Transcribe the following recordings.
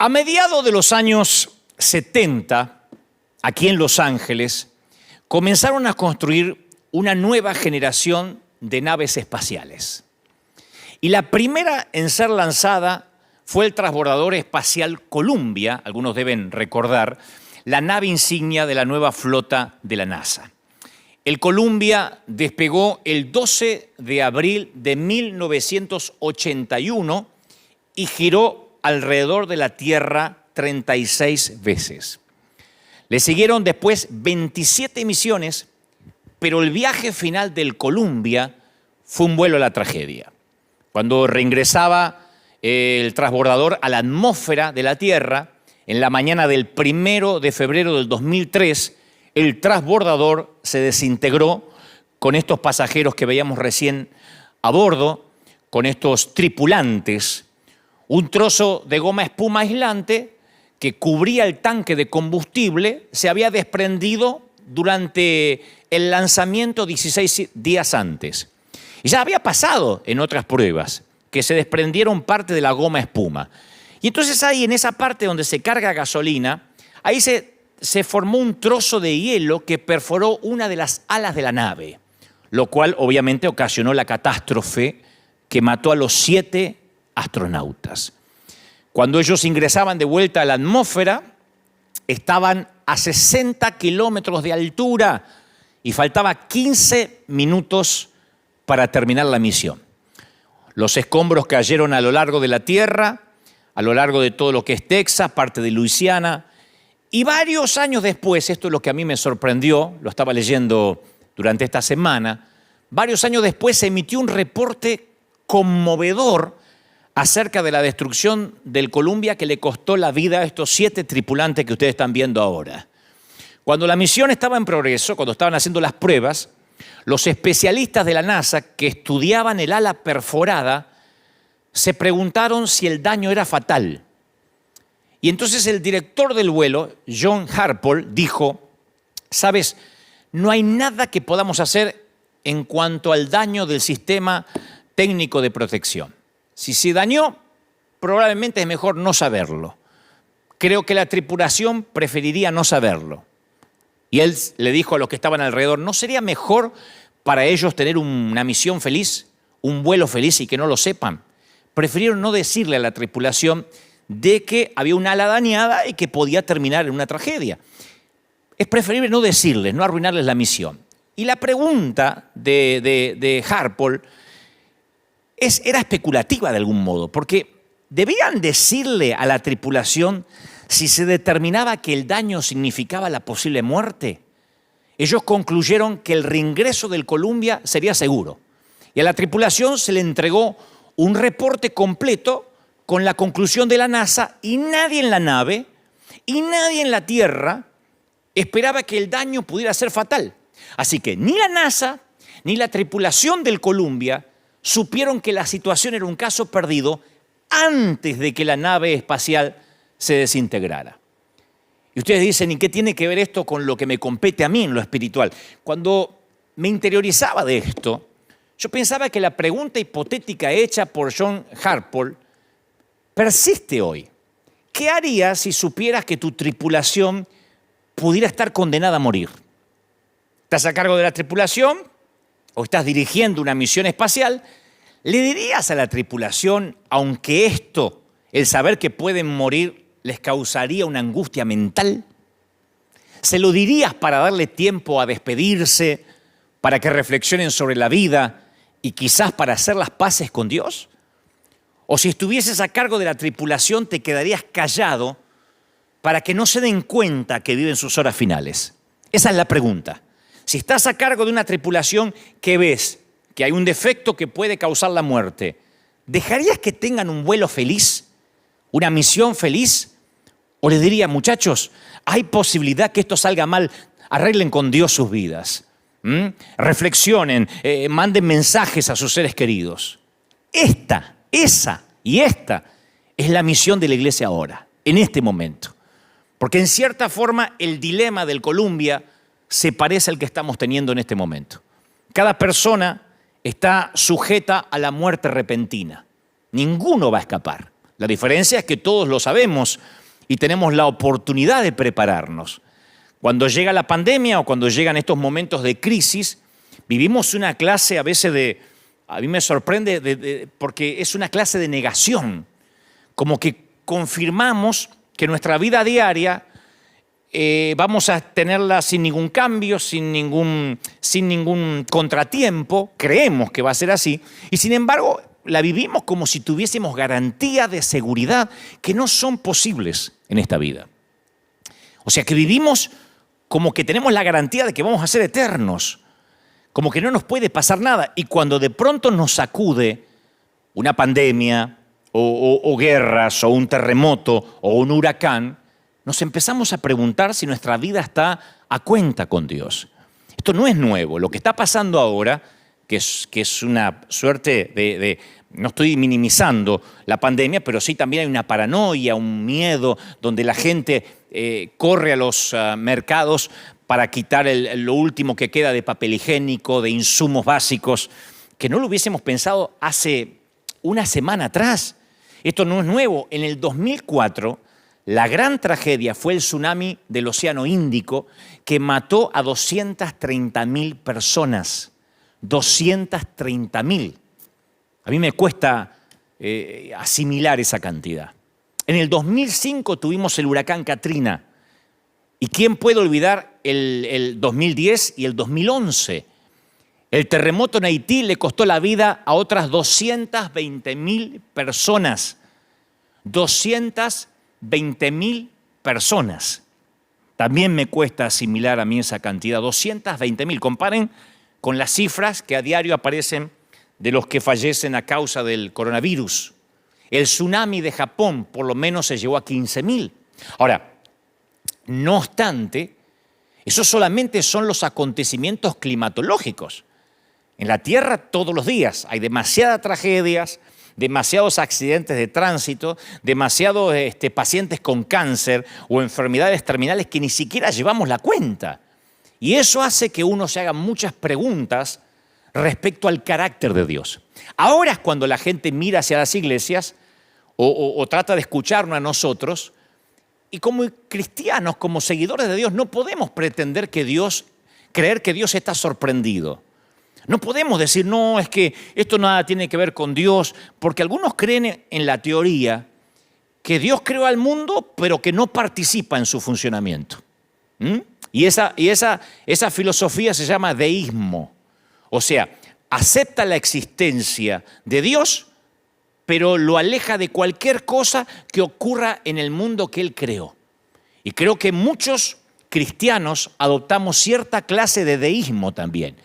A mediados de los años 70, aquí en Los Ángeles, comenzaron a construir una nueva generación de naves espaciales. Y la primera en ser lanzada fue el transbordador espacial Columbia, algunos deben recordar, la nave insignia de la nueva flota de la NASA. El Columbia despegó el 12 de abril de 1981 y giró alrededor de la Tierra 36 veces. Le siguieron después 27 misiones, pero el viaje final del Columbia fue un vuelo a la tragedia. Cuando reingresaba el transbordador a la atmósfera de la Tierra, en la mañana del 1 de febrero del 2003, el transbordador se desintegró con estos pasajeros que veíamos recién a bordo, con estos tripulantes. Un trozo de goma espuma aislante que cubría el tanque de combustible se había desprendido durante el lanzamiento 16 días antes. Y ya había pasado en otras pruebas que se desprendieron parte de la goma espuma. Y entonces ahí, en esa parte donde se carga gasolina, ahí se formó un trozo de hielo que perforó una de las alas de la nave, lo cual obviamente ocasionó la catástrofe que mató a los 7 astronautas. Cuando ellos ingresaban de vuelta a la atmósfera, estaban a 60 kilómetros de altura y faltaba 15 minutos para terminar la misión. Los escombros cayeron a lo largo de la Tierra, a lo largo de todo lo que es Texas, parte de Luisiana, y varios años después, esto es lo que a mí me sorprendió, lo estaba leyendo durante esta semana, varios años después se emitió un reporte conmovedor acerca de la destrucción del Columbia que le costó la vida a estos 7 tripulantes que ustedes están viendo ahora. Cuando la misión estaba en progreso, cuando estaban haciendo las pruebas, los especialistas de la NASA que estudiaban el ala perforada se preguntaron si el daño era fatal. Y entonces el director del vuelo, John Harpole, dijo: ¿sabes? No hay nada que podamos hacer en cuanto al daño del sistema técnico de protección. Si se dañó, probablemente es mejor no saberlo. Creo que la tripulación preferiría no saberlo. Y él le dijo a los que estaban alrededor: ¿no sería mejor para ellos tener una misión feliz, un vuelo feliz y que no lo sepan? Prefirieron no decirle a la tripulación de que había un ala dañada y que podía terminar en una tragedia. Es preferible no decirles, no arruinarles la misión. Y la pregunta de Harpole era especulativa de algún modo, porque debían decirle a la tripulación si se determinaba que el daño significaba la posible muerte. Ellos concluyeron que el reingreso del Columbia sería seguro. Y a la tripulación se le entregó un reporte completo con la conclusión de la NASA, y nadie en la nave y nadie en la Tierra esperaba que el daño pudiera ser fatal. Así que ni la NASA ni la tripulación del Columbia supieron que la situación era un caso perdido antes de que la nave espacial se desintegrara. Y ustedes dicen: ¿y qué tiene que ver esto con lo que me compete a mí en lo espiritual? Cuando me interiorizaba de esto, yo pensaba que la pregunta hipotética hecha por John Harpole persiste hoy. ¿Qué harías si supieras que tu tripulación pudiera estar condenada a morir? ¿Estás a cargo de la tripulación o estás dirigiendo una misión espacial? ¿Le dirías a la tripulación, aunque esto, el saber que pueden morir, les causaría una angustia mental? ¿Se lo dirías para darle tiempo a despedirse, para que reflexionen sobre la vida y quizás para hacer las paces con Dios? ¿O si estuvieses a cargo de la tripulación, te quedarías callado para que no se den cuenta que viven sus horas finales? Esa es la pregunta. Si estás a cargo de una tripulación que ves que hay un defecto que puede causar la muerte, ¿dejarías que tengan un vuelo feliz, una misión feliz? ¿O les diría: muchachos, hay posibilidad que esto salga mal, arreglen con Dios sus vidas, reflexionen, manden mensajes a sus seres queridos? Esa es la misión de la iglesia ahora, en este momento. Porque en cierta forma el dilema del Columbia se parece al que estamos teniendo en este momento. Cada persona está sujeta a la muerte repentina. Ninguno va a escapar. La diferencia es que todos lo sabemos y tenemos la oportunidad de prepararnos. Cuando llega la pandemia o cuando llegan estos momentos de crisis, vivimos una clase a veces a mí me sorprende porque es una clase de negación, como que confirmamos que nuestra vida diaria vamos a tenerla sin ningún cambio, sin ningún contratiempo, creemos que va a ser así, y sin embargo la vivimos como si tuviésemos garantía de seguridad que no son posibles en esta vida. O sea que vivimos como que tenemos la garantía de que vamos a ser eternos, como que no nos puede pasar nada, y cuando de pronto nos sacude una pandemia o guerras o un terremoto o un huracán, nos empezamos a preguntar si nuestra vida está a cuenta con Dios. Esto no es nuevo. Lo que está pasando ahora, que es una suerte no estoy minimizando la pandemia, pero sí también hay una paranoia, un miedo, donde la gente corre a los mercados para quitar lo último que queda de papel higiénico, de insumos básicos, que no lo hubiésemos pensado hace una semana atrás. Esto no es nuevo. En el 2004, la gran tragedia fue el tsunami del Océano Índico que mató a 230.000 personas. 230.000. A mí me cuesta asimilar esa cantidad. En el 2005 tuvimos el huracán Katrina. ¿Y quién puede olvidar el 2010 y el 2011? El terremoto en Haití le costó la vida a otras 220.000 personas. 220.000 personas. También me cuesta asimilar a mí esa cantidad. 220.000. Comparen con las cifras que a diario aparecen de los que fallecen a causa del coronavirus. El tsunami de Japón por lo menos se llevó a 15.000. Ahora, no obstante, esos solamente son los acontecimientos climatológicos. En la Tierra todos los días hay demasiadas tragedias, demasiados accidentes de tránsito, demasiados pacientes con cáncer o enfermedades terminales que ni siquiera llevamos la cuenta. Y eso hace que uno se haga muchas preguntas respecto al carácter de Dios. Ahora es cuando la gente mira hacia las iglesias o trata de escucharnos a nosotros, y como cristianos, como seguidores de Dios, no podemos pretender creer que Dios está sorprendido. No podemos decir, no, es que esto nada tiene que ver con Dios, porque algunos creen en la teoría que Dios creó al mundo, pero que no participa en su funcionamiento. Y esa filosofía se llama deísmo. O sea, acepta la existencia de Dios, pero lo aleja de cualquier cosa que ocurra en el mundo que Él creó. Y creo que muchos cristianos adoptamos cierta clase de deísmo también,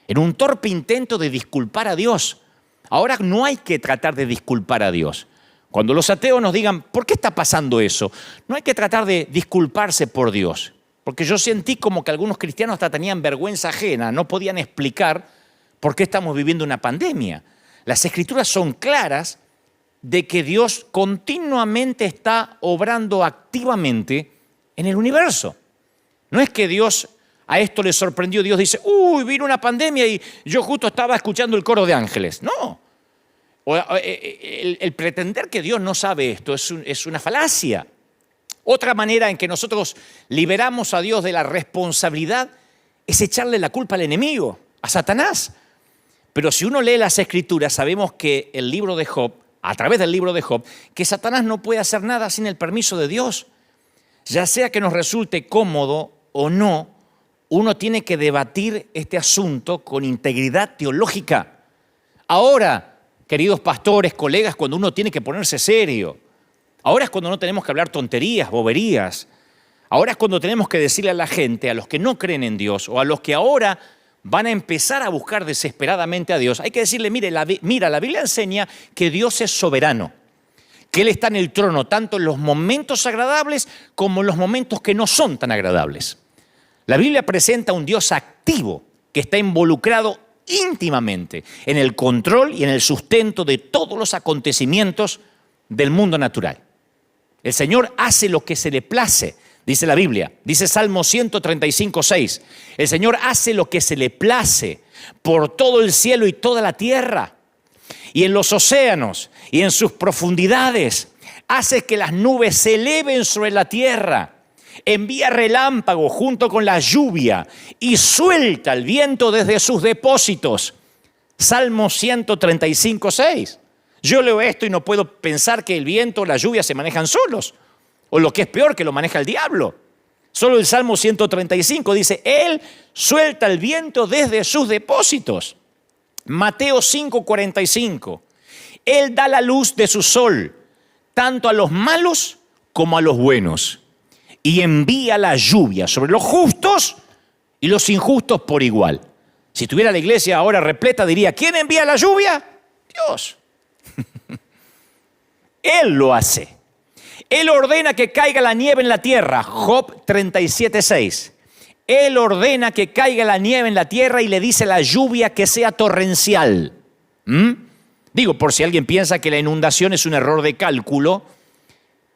en un torpe intento de disculpar a Dios. Ahora no hay que tratar de disculpar a Dios. Cuando los ateos nos digan, ¿por qué está pasando eso? No hay que tratar de disculparse por Dios, porque yo sentí como que algunos cristianos hasta tenían vergüenza ajena, no podían explicar por qué estamos viviendo una pandemia. Las Escrituras son claras de que Dios continuamente está obrando activamente en el universo. No es que Dios a esto le sorprendió, Dios dice, vino una pandemia y yo justo estaba escuchando el coro de ángeles. No. El pretender que Dios no sabe esto es una falacia. Otra manera en que nosotros liberamos a Dios de la responsabilidad es echarle la culpa al enemigo, a Satanás. Pero si uno lee las Escrituras, sabemos que el libro de Job, a través del libro de Job, que Satanás no puede hacer nada sin el permiso de Dios. Ya sea que nos resulte cómodo o no, uno tiene que debatir este asunto con integridad teológica. Ahora, queridos pastores, colegas, cuando uno tiene que ponerse serio. Ahora es cuando no tenemos que hablar tonterías, boberías. Ahora es cuando tenemos que decirle a la gente, a los que no creen en Dios o a los que ahora van a empezar a buscar desesperadamente a Dios, hay que decirle, mira, la Biblia enseña que Dios es soberano, que Él está en el trono tanto en los momentos agradables como en los momentos que no son tan agradables. La Biblia presenta un Dios activo que está involucrado íntimamente en el control y en el sustento de todos los acontecimientos del mundo natural. El Señor hace lo que se le place, dice la Biblia, dice Salmo 135:6. El Señor hace lo que se le place por todo el cielo y toda la tierra, y en los océanos y en sus profundidades. hace que las nubes se eleven sobre la tierra, envía relámpagos junto con la lluvia y suelta el viento desde sus depósitos. Salmo 135, 6. Yo leo esto y no puedo pensar que el viento o la lluvia se manejan solos, o lo que es peor, que lo maneja el diablo. Solo el Salmo 135 dice, Él suelta el viento desde sus depósitos. Mateo 5, 45. Él da la luz de su sol, tanto a los malos como a los buenos, y envía la lluvia sobre los justos y los injustos por igual. Si tuviera la iglesia ahora repleta, diría, ¿quién envía la lluvia? Dios. Él lo hace. Él ordena que caiga la nieve en la tierra. Job 37, 6. Él ordena que caiga la nieve en la tierra y le dice a la lluvia que sea torrencial. Digo, por si alguien piensa que la inundación es un error de cálculo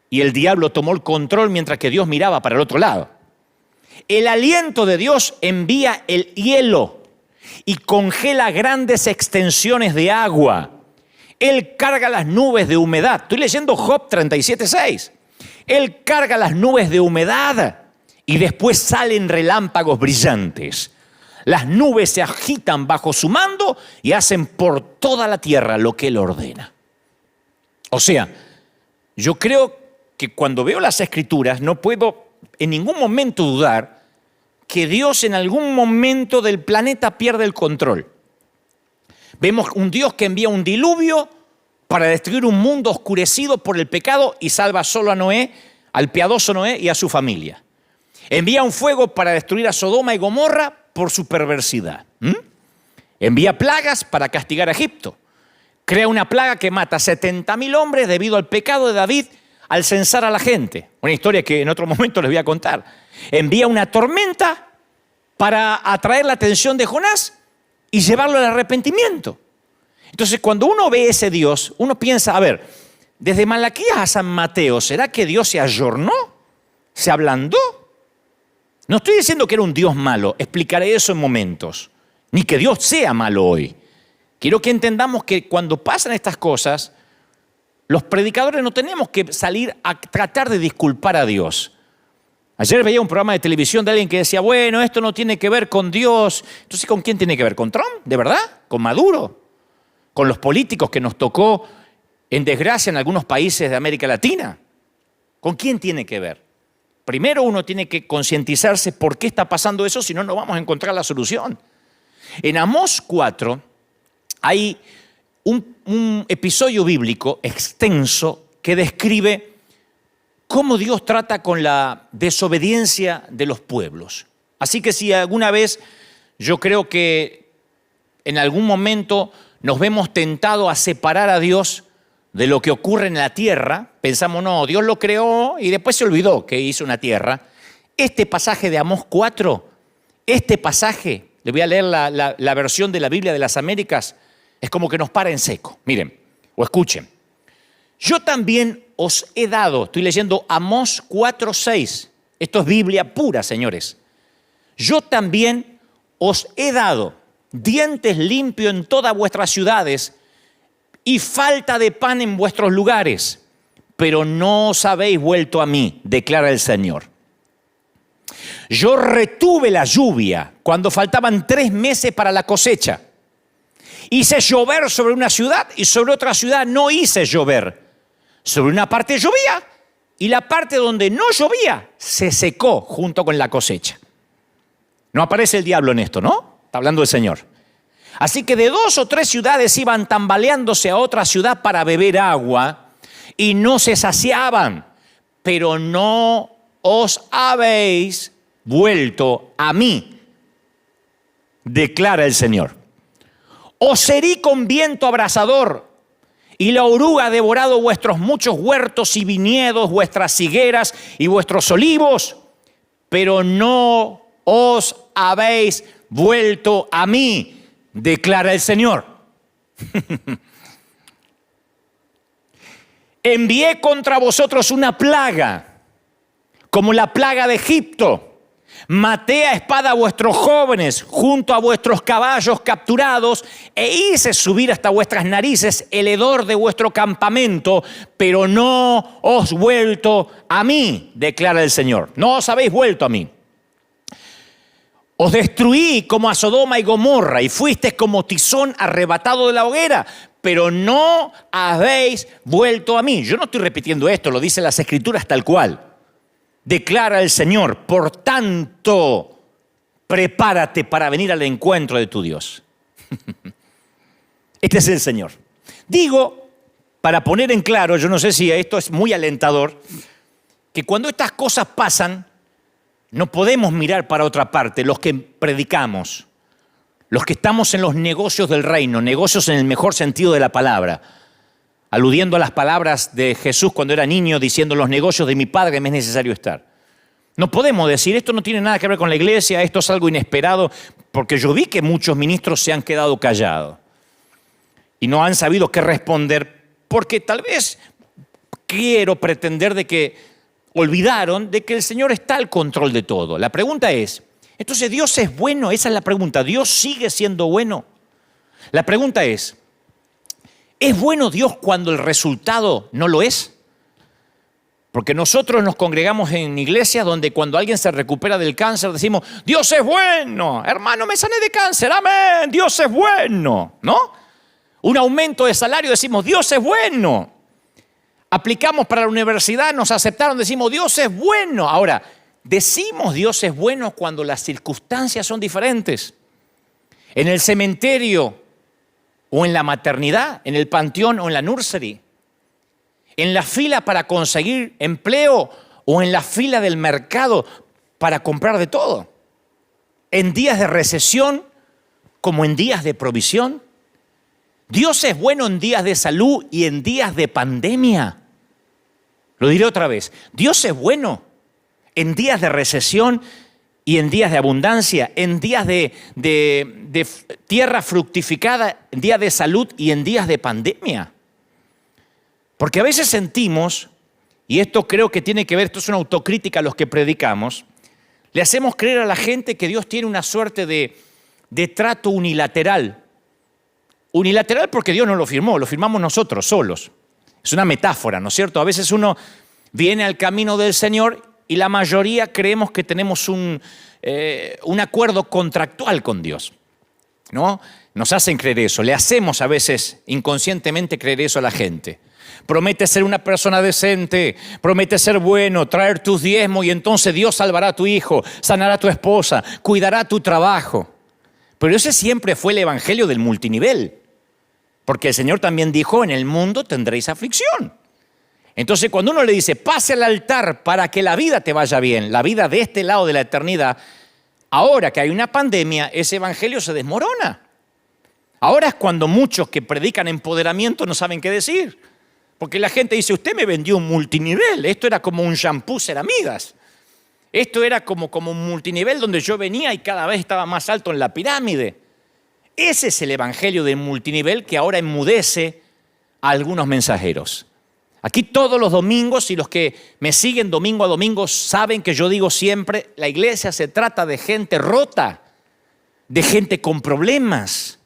y el diablo tomó el control mientras que Dios miraba para el otro lado. El aliento de Dios envía el hielo y congela grandes extensiones de agua. Él carga las nubes de humedad. Estoy leyendo Job 37, 6. Él carga las nubes de humedad y después salen relámpagos brillantes. Las nubes se agitan bajo su mando y hacen por toda la tierra lo que Él ordena. O sea, yo creo que cuando veo las Escrituras no puedo en ningún momento dudar que Dios en algún momento del planeta pierde el control. Vemos un Dios que envía un diluvio para destruir un mundo oscurecido por el pecado y salva solo a Noé, al piadoso Noé y a su familia. Envía un fuego para destruir a Sodoma y Gomorra por su perversidad. Envía plagas para castigar a Egipto. Crea una plaga que mata a 70.000 hombres debido al pecado de David al censar a la gente. Una historia que en otro momento les voy a contar. Envía una tormenta para atraer la atención de Jonás y llevarlo al arrepentimiento. Entonces, cuando uno ve ese Dios, uno piensa, a ver, desde Malaquías a San Mateo, ¿será que Dios se ayornó? ¿Se ablandó? No estoy diciendo que era un Dios malo, explicaré eso en momentos, ni que Dios sea malo hoy. Quiero que entendamos que cuando pasan estas cosas, los predicadores no tenemos que salir a tratar de disculpar a Dios. Ayer veía un programa de televisión de alguien que decía, bueno, esto no tiene que ver con Dios. Entonces, ¿con quién tiene que ver? ¿Con Trump? ¿De verdad? ¿Con Maduro? ¿Con los políticos que nos tocó en desgracia en algunos países de América Latina? ¿Con quién tiene que ver? Primero uno tiene que concientizarse por qué está pasando eso, si no, no vamos a encontrar la solución. En Amós 4 hay un episodio bíblico extenso que describe cómo Dios trata con la desobediencia de los pueblos. Así que si alguna vez yo creo que en algún momento nos vemos tentados a separar a Dios de lo que ocurre en la tierra, pensamos, no, Dios lo creó y después se olvidó que hizo una tierra. Este pasaje de Amós 4, este pasaje, le voy a leer la versión de la Biblia de las Américas, es como que nos para en seco. Miren, o escuchen. Yo también os he dado, estoy leyendo Amós 4:6. Esto es Biblia pura, señores. Yo también os he dado dientes limpios en todas vuestras ciudades y falta de pan en vuestros lugares, pero no os habéis vuelto a mí, declara el Señor. Yo retuve la lluvia cuando faltaban 3 meses para la cosecha. Hice llover sobre una ciudad y sobre otra ciudad no hice llover. Sobre una parte llovía y la parte donde no llovía se secó junto con la cosecha. No aparece el diablo en esto, ¿no? Está hablando el Señor. Así que de 2 o 3 ciudades iban tambaleándose a otra ciudad para beber agua y no se saciaban. Pero no os habéis vuelto a mí, declara el Señor. Os herí con viento abrasador y la oruga ha devorado vuestros muchos huertos y viñedos, vuestras higueras y vuestros olivos, pero no os habéis vuelto a mí, declara el Señor. Envié contra vosotros una plaga, como la plaga de Egipto, Maté a espada a vuestros jóvenes junto a vuestros caballos capturados e hice subir hasta vuestras narices el hedor de vuestro campamento, pero no os vuelto a mí, declara el Señor. No os habéis vuelto a mí. Os destruí como a Sodoma y Gomorra y fuisteis como tizón arrebatado de la hoguera, pero no habéis vuelto a mí. Yo no estoy repitiendo esto, lo dicen las Escrituras tal cual. Declara el Señor, por tanto, prepárate para venir al encuentro de tu Dios. Este es el Señor. Digo, para poner en claro, yo no sé si esto es muy alentador, que cuando estas cosas pasan, no podemos mirar para otra parte, los que predicamos, los que estamos en los negocios del reino, negocios en el mejor sentido de la palabra, aludiendo a las palabras de Jesús cuando era niño, diciendo: los negocios de mi Padre me es necesario estar. No podemos decir, esto no tiene nada que ver con la iglesia, esto es algo inesperado, porque yo vi que muchos ministros se han quedado callados y no han sabido qué responder, porque tal vez quiero pretender de que olvidaron de que el Señor está al control de todo. La pregunta es, entonces ¿Dios es bueno? Esa es la pregunta. ¿Dios sigue siendo bueno? La pregunta ¿es bueno Dios cuando el resultado no lo es? Porque nosotros nos congregamos en iglesias donde cuando alguien se recupera del cáncer decimos: Dios es bueno, hermano, me sané de cáncer, amén, Dios es bueno, ¿no? Un aumento de salario, decimos: Dios es bueno. Aplicamos para la universidad, nos aceptaron, decimos: Dios es bueno. Ahora, decimos Dios es bueno cuando las circunstancias son diferentes. En el cementerio o en la maternidad, en el panteón o en la nursery. En la fila para conseguir empleo o en la fila del mercado para comprar de todo. En días de recesión como en días de provisión. Dios es bueno en días de salud y en días de pandemia. Lo diré otra vez. Dios es bueno en días de recesión y en días de abundancia, en días de tierra fructificada, en días de salud y en días de pandemia. Porque a veces sentimos, y esto creo que tiene que ver, esto es una autocrítica a los que predicamos, le hacemos creer a la gente que Dios tiene una suerte de trato unilateral. Unilateral porque Dios no lo firmó, lo firmamos nosotros solos. Es una metáfora, ¿no es cierto? A veces uno viene al camino del Señor y la mayoría creemos que tenemos un acuerdo contractual con Dios, ¿no? Nos hacen creer eso, le hacemos a veces inconscientemente creer eso a la gente. Promete ser una persona decente, promete ser bueno, traer tus diezmos y entonces Dios salvará a tu hijo, sanará a tu esposa, cuidará tu trabajo. Pero ese siempre fue el evangelio del multinivel. Porque el Señor también dijo: en el mundo tendréis aflicción. Entonces cuando uno le dice: pase al altar para que la vida te vaya bien, la vida de este lado de la eternidad, ahora que hay una pandemia, ese evangelio se desmorona. Ahora es cuando muchos que predican empoderamiento no saben qué decir. Porque la gente dice: usted me vendió un multinivel, esto era como un shampoo Ceramidas. Esto era como un multinivel donde yo venía y cada vez estaba más alto en la pirámide. Ese es el evangelio del multinivel que ahora enmudece a algunos mensajeros. Aquí todos los domingos, y los que me siguen domingo a domingo saben que yo digo siempre: la iglesia se trata de gente rota, de gente con problemas,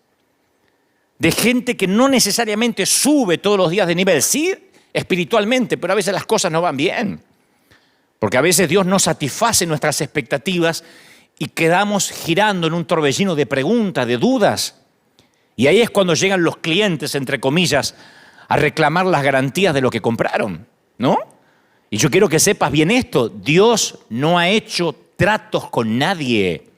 de gente que no necesariamente sube todos los días de nivel, sí espiritualmente, pero a veces las cosas no van bien. Porque a veces Dios no satisface nuestras expectativas y quedamos girando en un torbellino de preguntas, de dudas. Y ahí es cuando llegan los clientes, entre comillas, a reclamar las garantías de lo que compraron, ¿no? Y yo quiero que sepas bien esto: Dios no ha hecho tratos con nadie.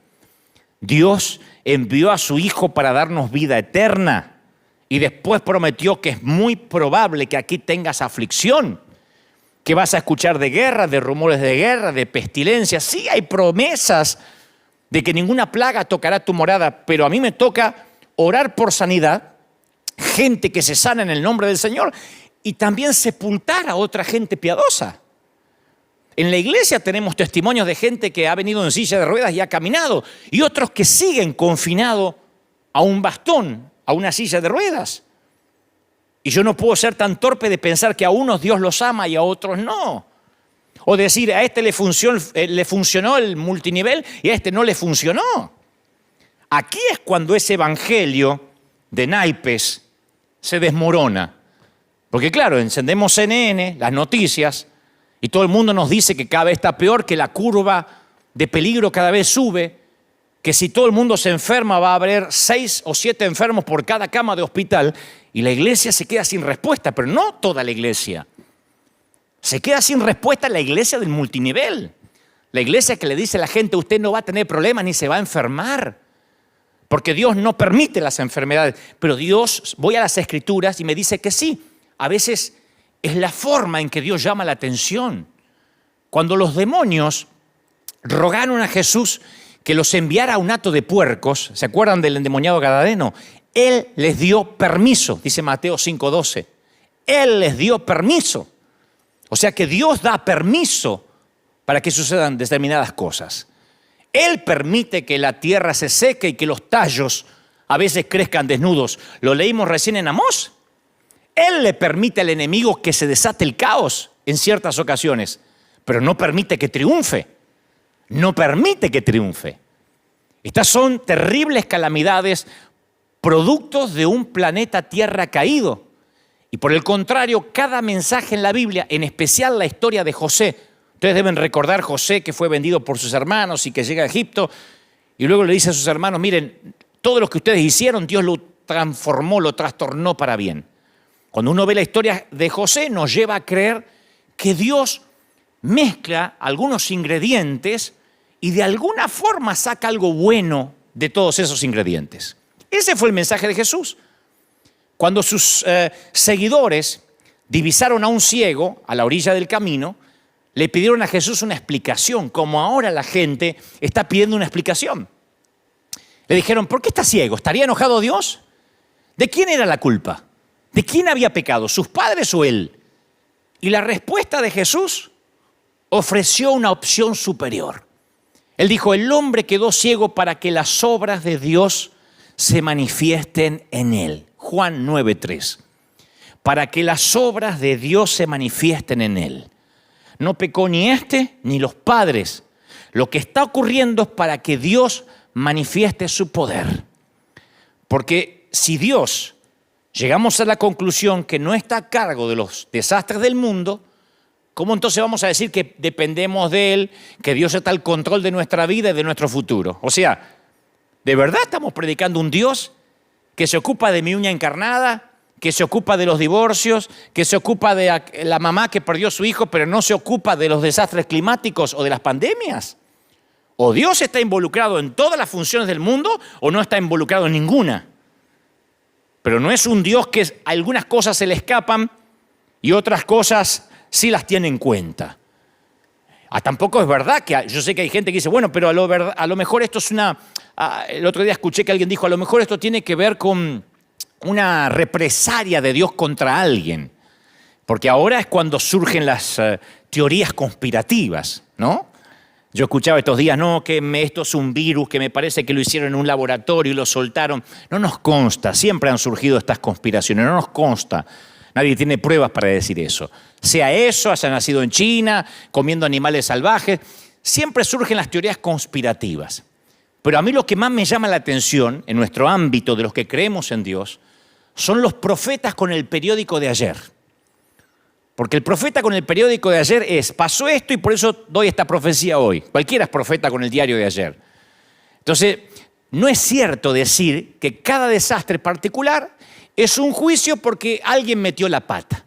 Dios envió a su Hijo para darnos vida eterna y después prometió que es muy probable que aquí tengas aflicción, que vas a escuchar de guerra, de rumores de guerra, de pestilencia. Sí, hay promesas de que ninguna plaga tocará tu morada, pero a mí me toca orar por sanidad, gente que se sana en el nombre del Señor, y también sepultar a otra gente piadosa. En la iglesia tenemos testimonios de gente que ha venido en silla de ruedas y ha caminado, y otros que siguen confinados a un bastón, a una silla de ruedas. Y yo no puedo ser tan torpe de pensar que a unos Dios los ama y a otros no. O decir, a este le funcionó el multinivel y a este no le funcionó. Aquí es cuando ese evangelio de naipes se desmorona. Porque claro, encendemos CNN, las noticias, y todo el mundo nos dice que cada vez está peor, que la curva de peligro cada vez sube, que si todo el mundo se enferma va a haber 6 o 7 enfermos por cada cama de hospital, y la iglesia se queda sin respuesta, pero no toda la iglesia. Se queda sin respuesta la iglesia del multinivel. La iglesia que le dice a la gente, usted no va a tener problemas ni se va a enfermar. Porque Dios no permite las enfermedades. Pero Dios, voy a las Escrituras y me dice que sí. A veces es la forma en que Dios llama la atención. Cuando los demonios rogaron a Jesús que los enviara a un hato de puercos, ¿se acuerdan del endemoniado gadareno? Él les dio permiso, dice Mateo 5:12. Él les dio permiso. O sea que Dios da permiso para que sucedan determinadas cosas. Él permite que la tierra se seque y que los tallos a veces crezcan desnudos. Lo leímos recién en Amós. Él le permite al enemigo que se desate el caos en ciertas ocasiones, pero no permite que triunfe. No permite que triunfe. Estas son terribles calamidades, productos de un planeta Tierra caído. Y por el contrario, cada mensaje en la Biblia, en especial la historia de José, ustedes deben recordar José que fue vendido por sus hermanos y que llega a Egipto y luego le dice a sus hermanos, miren, todo lo que ustedes hicieron, Dios lo transformó, lo trastornó para bien. Cuando uno ve la historia de José, nos lleva a creer que Dios mezcla algunos ingredientes y de alguna forma saca algo bueno de todos esos ingredientes. Ese fue el mensaje de Jesús. Cuando sus seguidores divisaron a un ciego a la orilla del camino, le pidieron a Jesús una explicación, como ahora la gente está pidiendo una explicación. Le dijeron, ¿por qué está ciego? ¿Estaría enojado Dios? ¿De quién era la culpa? ¿De quién había pecado? ¿Sus padres o él? Y la respuesta de Jesús ofreció una opción superior. Él dijo, el hombre quedó ciego para que las obras de Dios se manifiesten en él. Juan 9:3. Para que las obras de Dios se manifiesten en él. No pecó ni este ni los padres. Lo que está ocurriendo es para que Dios manifieste su poder. Porque si Dios llegamos a la conclusión que no está a cargo de los desastres del mundo, ¿cómo entonces vamos a decir que dependemos de Él, que Dios está al control de nuestra vida y de nuestro futuro? O sea, ¿de verdad estamos predicando un Dios que se ocupa de mi uña encarnada, que se ocupa de los divorcios, que se ocupa de la mamá que perdió a su hijo, pero no se ocupa de los desastres climáticos o de las pandemias? ¿O Dios está involucrado en todas las funciones del mundo o no está involucrado en ninguna? Pero no es un Dios que algunas cosas se le escapan y otras cosas sí las tiene en cuenta. Tampoco es verdad que yo sé que hay gente que dice, bueno, pero a lo mejor esto es el otro día escuché que alguien dijo, a lo mejor esto tiene que ver con una represalia de Dios contra alguien. Porque ahora es cuando surgen las teorías conspirativas, ¿no? Yo escuchaba estos días, no, que esto es un virus, que me parece que lo hicieron en un laboratorio y lo soltaron. No nos consta, siempre han surgido estas conspiraciones, no nos consta. Nadie tiene pruebas para decir eso. Sea eso, haya nacido en China, comiendo animales salvajes, siempre surgen las teorías conspirativas. Pero a mí lo que más me llama la atención en nuestro ámbito de los que creemos en Dios son los profetas con el periódico de ayer. Porque el profeta con el periódico de ayer pasó esto y por eso doy esta profecía hoy. Cualquiera es profeta con el diario de ayer. Entonces, no es cierto decir que cada desastre particular es un juicio porque alguien metió la pata.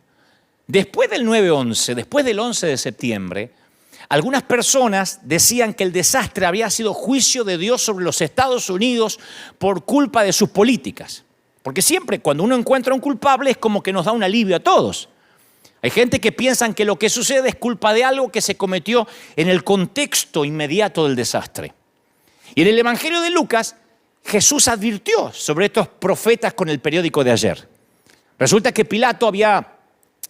Después del 9/11, después del 11 de septiembre, algunas personas decían que el desastre había sido juicio de Dios sobre los Estados Unidos por culpa de sus políticas. Porque siempre cuando uno encuentra un culpable es como que nos da un alivio a todos. Hay gente que piensa que lo que sucede es culpa de algo que se cometió en el contexto inmediato del desastre. Y en el Evangelio de Lucas, Jesús advirtió sobre estos profetas con el periódico de ayer. Resulta que Pilato había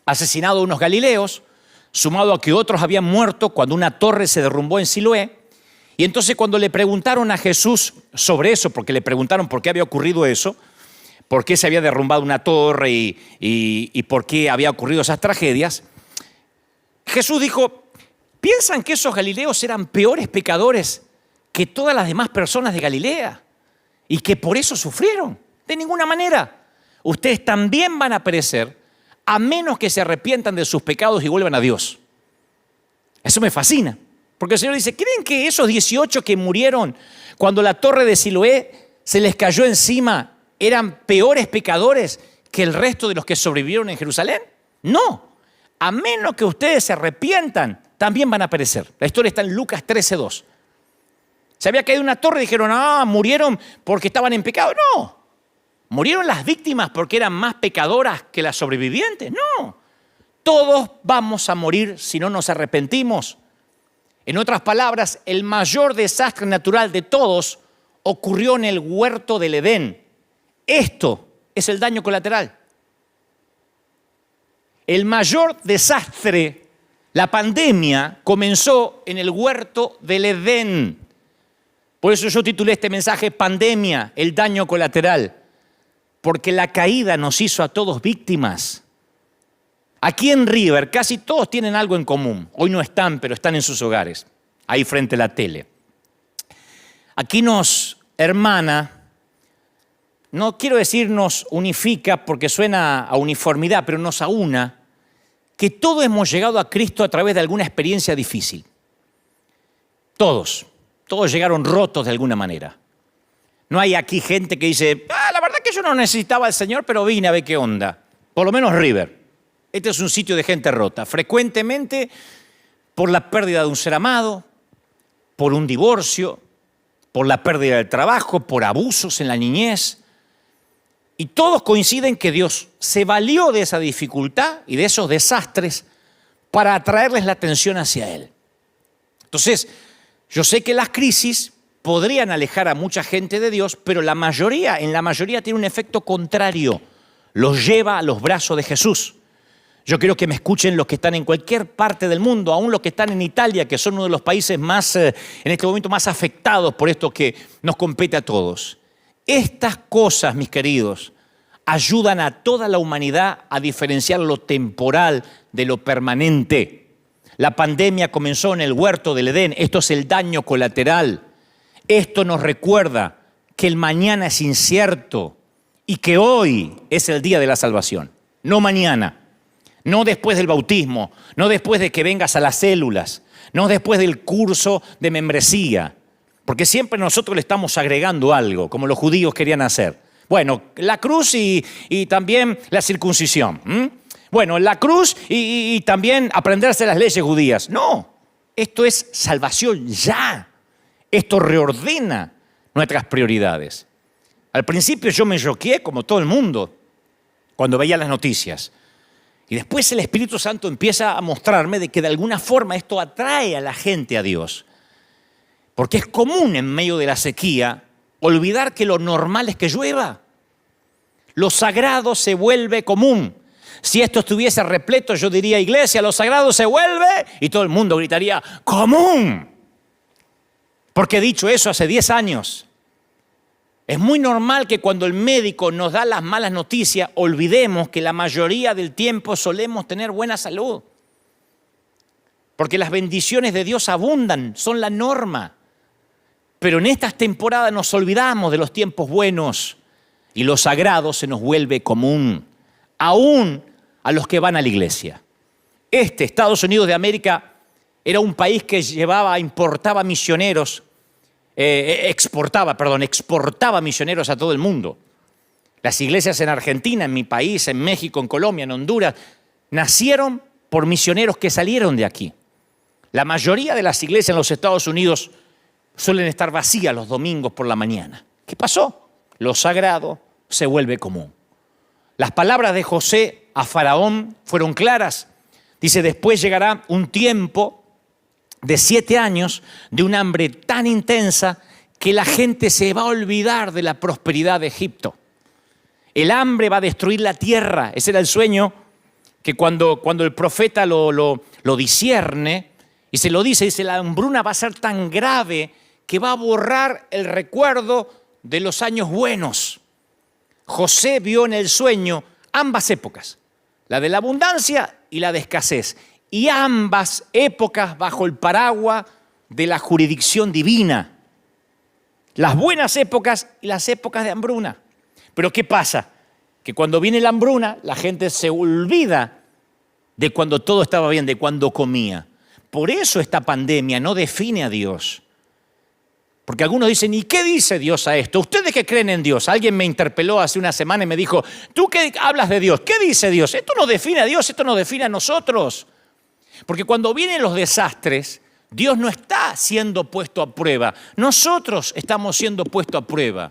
asesinado a unos galileos, sumado a que otros habían muerto cuando una torre se derrumbó en Siloé. Y entonces cuando le preguntaron a Jesús sobre eso, porque le preguntaron por qué había ocurrido eso, por qué se había derrumbado una torre y por qué había ocurrido esas tragedias, Jesús dijo, ¿Piensan que esos galileos eran peores pecadores que todas las demás personas de Galilea y que por eso sufrieron? De ninguna manera. Ustedes también van a perecer a menos que se arrepientan de sus pecados y vuelvan a Dios. Eso me fascina, porque el Señor dice, ¿creen que esos 18 que murieron cuando la torre de Siloé se les cayó encima eran peores pecadores que el resto de los que sobrevivieron en Jerusalén? No, a menos que ustedes se arrepientan, también van a perecer. La historia está en Lucas 13:2. Se había caído una torre y dijeron, murieron porque estaban en pecado. No, murieron las víctimas porque eran más pecadoras que las sobrevivientes. No, todos vamos a morir si no nos arrepentimos. En otras palabras, el mayor desastre natural de todos ocurrió en el huerto del Edén. Esto es el daño colateral. El mayor desastre, la pandemia, comenzó en el huerto del Edén. Por eso yo titulé este mensaje Pandemia, el daño colateral. Porque la caída nos hizo a todos víctimas. Aquí en River casi todos tienen algo en común. Hoy no están, pero están en sus hogares, ahí frente a la tele. Aquí nos hermana, no quiero decir nos unifica porque suena a uniformidad, pero nos aúna, que todos hemos llegado a Cristo a través de alguna experiencia difícil. Todos llegaron rotos de alguna manera. No hay aquí gente que dice, la verdad que yo no necesitaba al Señor, pero vine a ver qué onda. Por lo menos River. Este es un sitio de gente rota, frecuentemente por la pérdida de un ser amado, por un divorcio, por la pérdida del trabajo, por abusos en la niñez. Y todos coinciden que Dios se valió de esa dificultad y de esos desastres para atraerles la atención hacia Él. Entonces, yo sé que las crisis podrían alejar a mucha gente de Dios, pero en la mayoría tiene un efecto contrario. Los lleva a los brazos de Jesús. Yo quiero que me escuchen los que están en cualquier parte del mundo, aún los que están en Italia, que son uno de los países más, en este momento, más afectados por esto que nos compete a todos. Estas cosas, mis queridos, ayudan a toda la humanidad a diferenciar lo temporal de lo permanente. La pandemia comenzó en el huerto del Edén. Esto es el daño colateral. Esto nos recuerda que el mañana es incierto y que hoy es el día de la salvación, no mañana. No después del bautismo, no después de que vengas a las células, no después del curso de membresía, porque siempre nosotros le estamos agregando algo, como los judíos querían hacer. Bueno, la cruz y también la circuncisión. Bueno, la cruz y también aprenderse las leyes judías. No, esto es salvación ya. Esto reordena nuestras prioridades. Al principio yo me choqué como todo el mundo cuando veía las noticias. Y después el Espíritu Santo empieza a mostrarme de que de alguna forma esto atrae a la gente a Dios. Porque es común en medio de la sequía olvidar que lo normal es que llueva. Lo sagrado se vuelve común. Si esto estuviese repleto, yo diría, iglesia, lo sagrado se vuelve, y todo el mundo gritaría, común. Porque he dicho eso hace 10 años. Es muy normal que cuando el médico nos da las malas noticias, olvidemos que la mayoría del tiempo solemos tener buena salud. Porque las bendiciones de Dios abundan, son la norma. Pero en estas temporadas nos olvidamos de los tiempos buenos y lo sagrado se nos vuelve común, aún a los que van a la iglesia. Estados Unidos de América, era un país que exportaba misioneros a todo el mundo. Las iglesias en Argentina, en mi país, en México, en Colombia, en Honduras, nacieron por misioneros que salieron de aquí. La mayoría de las iglesias en los Estados Unidos suelen estar vacías los domingos por la mañana. ¿Qué pasó? Lo sagrado se vuelve común. Las palabras de José a Faraón fueron claras. Dice, después llegará un tiempo de 7 años de un hambre tan intensa que la gente se va a olvidar de la prosperidad de Egipto. El hambre va a destruir la tierra. Ese era el sueño que cuando el profeta lo discierne y se lo dice, la hambruna va a ser tan grave que va a borrar el recuerdo de los años buenos. José vio en el sueño ambas épocas, la de la abundancia y la de escasez. y ambas épocas bajo el paraguas de la jurisdicción divina. Las buenas épocas y las épocas de hambruna. Pero ¿qué pasa? Que cuando viene la hambruna, la gente se olvida de cuando todo estaba bien, de cuando comía. Por eso esta pandemia no define a Dios. Porque algunos dicen, ¿y qué dice Dios a esto? ¿Ustedes que creen en Dios? Alguien me interpeló hace una semana y me dijo, ¿tú qué hablas de Dios? ¿Qué dice Dios? Esto no define a Dios, esto nos define a nosotros. Porque cuando vienen los desastres, Dios no está siendo puesto a prueba. Nosotros estamos siendo puestos a prueba.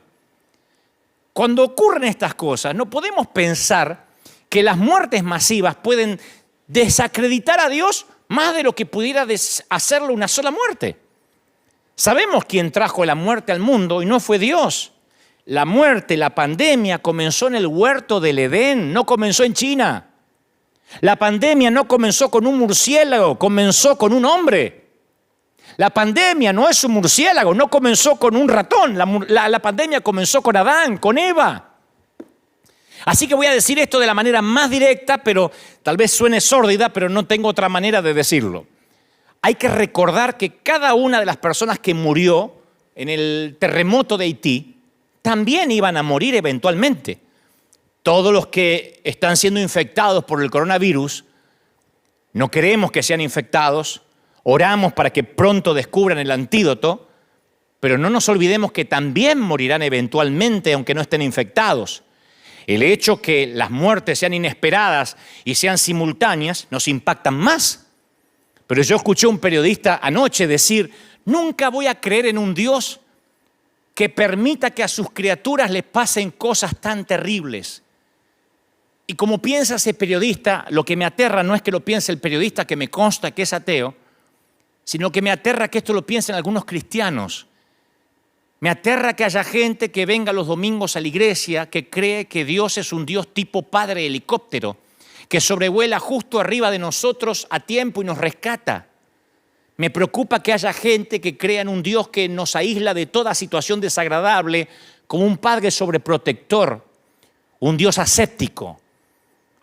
Cuando ocurren estas cosas, no podemos pensar que las muertes masivas pueden desacreditar a Dios más de lo que pudiera hacerlo una sola muerte. Sabemos quién trajo la muerte al mundo y no fue Dios. La muerte, la pandemia comenzó en el huerto del Edén, no comenzó en China. La pandemia no comenzó con un murciélago, comenzó con un hombre. La pandemia no es un murciélago, no comenzó con un ratón. La pandemia comenzó con Adán, con Eva. Así que voy a decir esto de la manera más directa, pero tal vez suene sórdida, pero no tengo otra manera de decirlo. Hay que recordar que cada una de las personas que murió en el terremoto de Haití también iban a morir eventualmente. Todos los que están siendo infectados por el coronavirus, no queremos que sean infectados, oramos para que pronto descubran el antídoto, pero no nos olvidemos que también morirán eventualmente aunque no estén infectados. El hecho que las muertes sean inesperadas y sean simultáneas nos impactan más. Pero yo escuché a un periodista anoche decir, nunca voy a creer en un Dios que permita que a sus criaturas les pasen cosas tan terribles. Y como piensa ese periodista, lo que me aterra no es que lo piense el periodista, que me consta que es ateo, sino que me aterra que esto lo piensen algunos cristianos. Me aterra que haya gente que venga los domingos a la iglesia que cree que Dios es un Dios tipo padre helicóptero, que sobrevuela justo arriba de nosotros a tiempo y nos rescata. Me preocupa que haya gente que crea en un Dios que nos aísla de toda situación desagradable, como un padre sobreprotector, un Dios aséptico.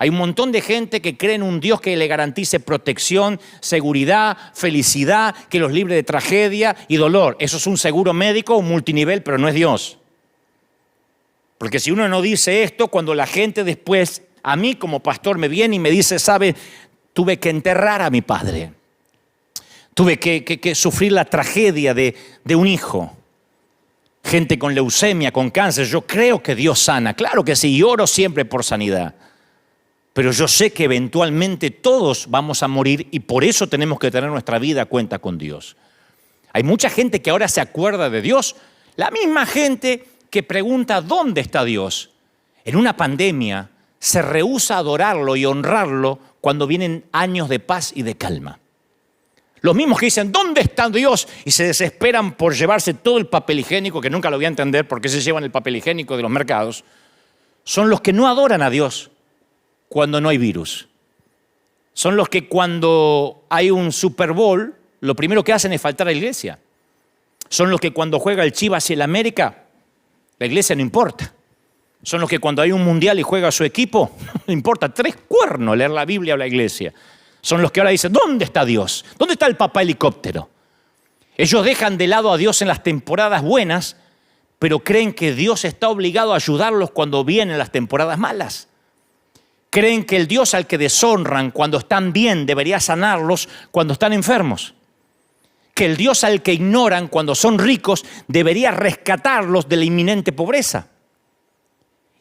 Hay un montón de gente que cree en un Dios que le garantice protección, seguridad, felicidad, que los libre de tragedia y dolor. Eso es un seguro médico, un multinivel, pero no es Dios. Porque si uno no dice esto, cuando la gente después, a mí como pastor me viene y me dice, ¿sabe? Tuve que enterrar a mi padre. Tuve que sufrir la tragedia de un hijo. Gente con leucemia, con cáncer. Yo creo que Dios sana. Claro que sí, y oro siempre por sanidad. Pero yo sé que eventualmente todos vamos a morir y por eso tenemos que tener nuestra vida a cuenta con Dios. Hay mucha gente que ahora se acuerda de Dios. La misma gente que pregunta ¿dónde está Dios? En una pandemia se rehúsa a adorarlo y honrarlo cuando vienen años de paz y de calma. Los mismos que dicen ¿dónde está Dios? Y se desesperan por llevarse todo el papel higiénico, que nunca lo voy a entender por qué se llevan el papel higiénico de los mercados, son los que no adoran a Dios cuando no hay virus. Son los que cuando hay un Super Bowl, lo primero que hacen es faltar a la iglesia. Son los que cuando juega el Chivas y el América, la iglesia no importa. Son los que cuando hay un mundial y juega su equipo, no importa 3 cuernos leer la Biblia o la iglesia. Son los que ahora dicen, ¿dónde está Dios? ¿Dónde está el papá helicóptero? Ellos dejan de lado a Dios en las temporadas buenas, pero creen que Dios está obligado a ayudarlos cuando vienen las temporadas malas. Creen que el Dios al que deshonran cuando están bien debería sanarlos cuando están enfermos. Que el Dios al que ignoran cuando son ricos debería rescatarlos de la inminente pobreza.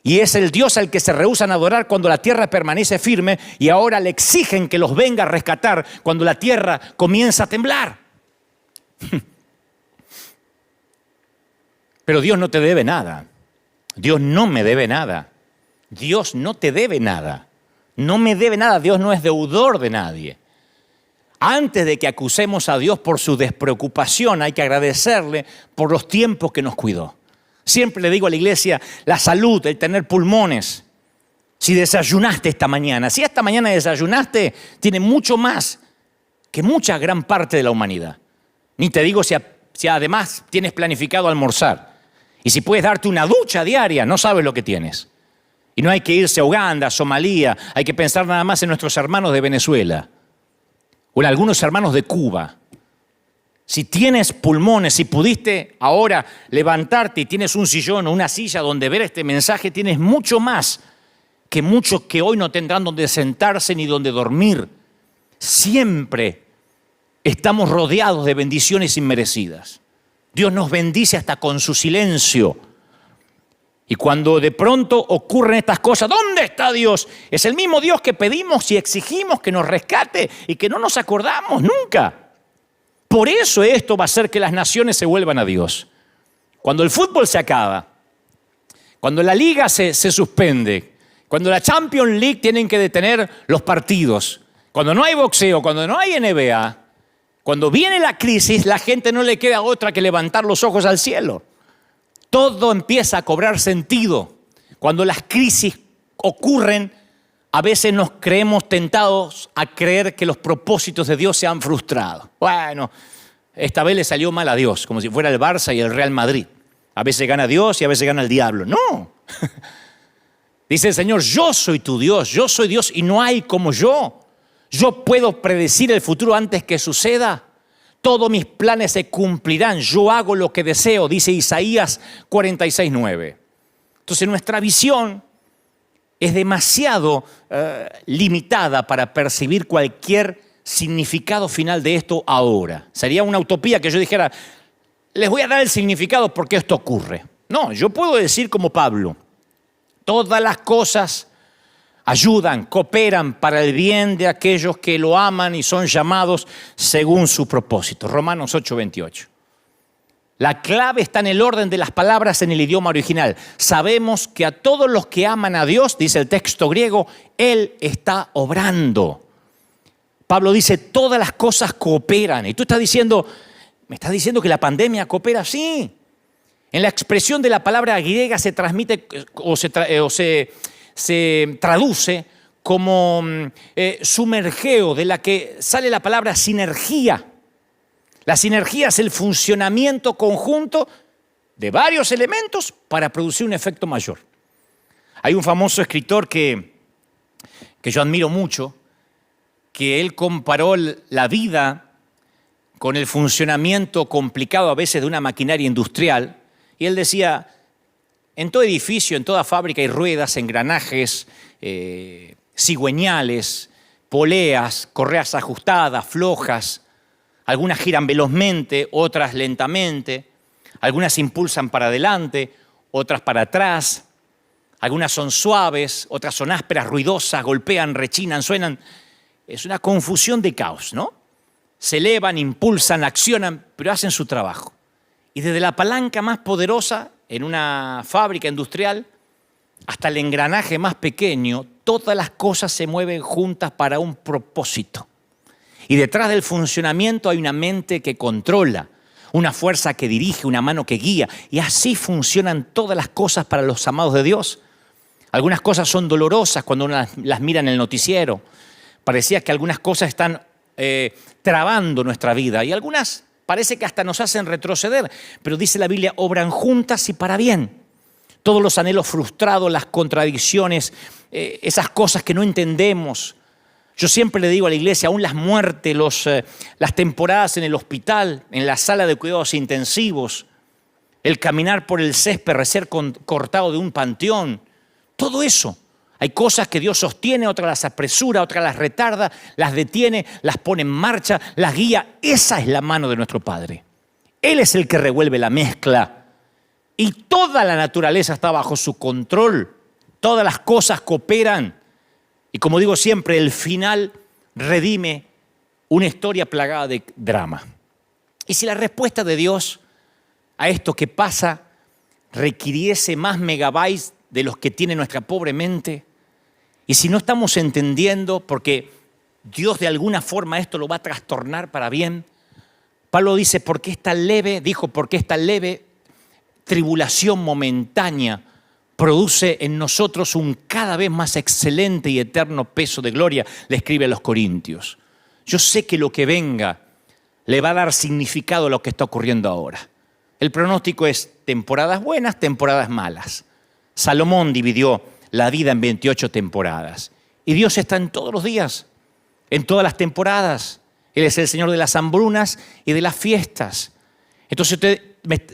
Y es el Dios al que se rehúsan a adorar cuando la tierra permanece firme y ahora le exigen que los venga a rescatar cuando la tierra comienza a temblar. Pero Dios no te debe nada. Dios no me debe nada. Dios no te debe nada. No me debe nada. Dios no es deudor de nadie. Antes de que acusemos a Dios por su despreocupación, hay que agradecerle por los tiempos que nos cuidó. Siempre le digo a la iglesia, la salud, el tener pulmones. Si desayunaste esta mañana, si esta mañana desayunaste, tiene mucho más que mucha gran parte de la humanidad. Ni te digo si además tienes planificado almorzar. Y si puedes darte una ducha diaria, no sabes lo que tienes. Y no hay que irse a Uganda, a Somalia, hay que pensar nada más en nuestros hermanos de Venezuela. o en algunos hermanos de Cuba. Si tienes pulmones, si pudiste ahora levantarte y tienes un sillón o una silla donde ver este mensaje, tienes mucho más que muchos que hoy no tendrán donde sentarse ni donde dormir. Siempre estamos rodeados de bendiciones inmerecidas. Dios nos bendice hasta con su silencio. Y cuando de pronto ocurren estas cosas, ¿dónde está Dios? Es el mismo Dios que pedimos y exigimos que nos rescate y que no nos acordamos nunca. Por eso esto va a hacer que las naciones se vuelvan a Dios. Cuando el fútbol se acaba, cuando la liga se suspende, cuando la Champions League tienen que detener los partidos, cuando no hay boxeo, cuando no hay NBA, cuando viene la crisis, la gente no le queda otra que levantar los ojos al cielo. Todo empieza a cobrar sentido. Cuando las crisis ocurren, a veces nos creemos tentados a creer que los propósitos de Dios se han frustrado. Bueno, esta vez le salió mal a Dios, como si fuera el Barça y el Real Madrid. A veces gana Dios y a veces gana el diablo. No. Dice el Señor, yo soy tu Dios, yo soy Dios y no hay como yo. Yo puedo predecir el futuro antes que suceda. Todos mis planes se cumplirán. Yo hago lo que deseo, dice Isaías 46:9. Entonces nuestra visión es demasiado limitada para percibir cualquier significado final de esto ahora. Sería una utopía que yo dijera, les voy a dar el significado porque esto ocurre. No, yo puedo decir como Pablo, todas las cosas ayudan, cooperan para el bien de aquellos que lo aman y son llamados según su propósito. Romanos 8:28. La clave está en el orden de las palabras en el idioma original. Sabemos que a todos los que aman a Dios, dice el texto griego, Él está obrando. Pablo dice, todas las cosas cooperan. Y tú estás diciendo, ¿me estás diciendo que la pandemia coopera? Sí. En la expresión de la palabra griega se transmite o se traduce como sumergeo, de la que sale la palabra sinergia. La sinergia es el funcionamiento conjunto de varios elementos para producir un efecto mayor. Hay un famoso escritor que yo admiro mucho, que él comparó la vida con el funcionamiento complicado a veces de una maquinaria industrial, y él decía, en todo edificio, en toda fábrica hay ruedas, engranajes, cigüeñales, poleas, correas ajustadas, flojas. Algunas giran velozmente, otras lentamente. Algunas impulsan para adelante, otras para atrás. Algunas son suaves, otras son ásperas, ruidosas, golpean, rechinan, suenan. Es una confusión de caos, ¿no? Se elevan, impulsan, accionan, pero hacen su trabajo. Y desde la palanca más poderosa en una fábrica industrial hasta el engranaje más pequeño, todas las cosas se mueven juntas para un propósito. Y detrás del funcionamiento hay una mente que controla, una fuerza que dirige, una mano que guía. Y así funcionan todas las cosas para los amados de Dios. Algunas cosas son dolorosas cuando uno las mira en el noticiero. Parecía que algunas cosas están trabando nuestra vida y algunas parece que hasta nos hacen retroceder. Pero dice la Biblia, obran juntas y para bien. Todos los anhelos frustrados, las contradicciones, esas cosas que no entendemos. Yo siempre le digo a la iglesia, aún las muertes, las temporadas en el hospital, en la sala de cuidados intensivos, el caminar por el césped, recién cortado de un panteón, todo eso. Hay cosas que Dios sostiene, otras las apresura, otras las retarda, las detiene, las pone en marcha, las guía. Esa es la mano de nuestro Padre. Él es el que revuelve la mezcla. Y toda la naturaleza está bajo su control. Todas las cosas cooperan. Y como digo siempre, el final redime una historia plagada de drama. Y si la respuesta de Dios a esto que pasa requiriese más megabytes de los que tiene nuestra pobre mente, y si no estamos entendiendo, porque Dios de alguna forma esto lo va a trastornar para bien, Pablo dice, porque esta leve tribulación momentánea produce en nosotros un cada vez más excelente y eterno peso de gloria, le escribe a los Corintios. Yo sé que lo que venga le va a dar significado a lo que está ocurriendo ahora. El pronóstico es temporadas buenas, temporadas malas. Salomón dividió la vida en 28 temporadas. Y Dios está en todos los días, en todas las temporadas, Él es el Señor de las hambrunas y de las fiestas. Entonces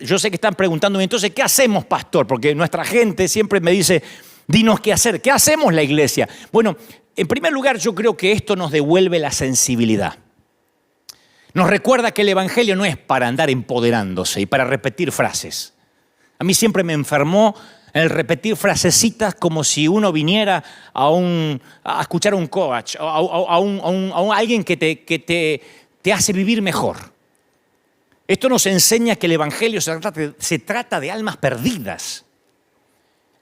yo sé que están preguntándome, entonces, ¿qué hacemos, pastor? Porque nuestra gente siempre me dice, dinos qué hacer. ¿Qué hacemos la iglesia? Bueno, en primer lugar, yo creo que esto nos devuelve la sensibilidad. Nos recuerda que el evangelio no es para andar empoderándose y para repetir frases. A mí siempre me enfermó el repetir frasecitas como si uno viniera a escuchar a un coach, a alguien que te hace vivir mejor. Esto nos enseña que el evangelio se trata de almas perdidas.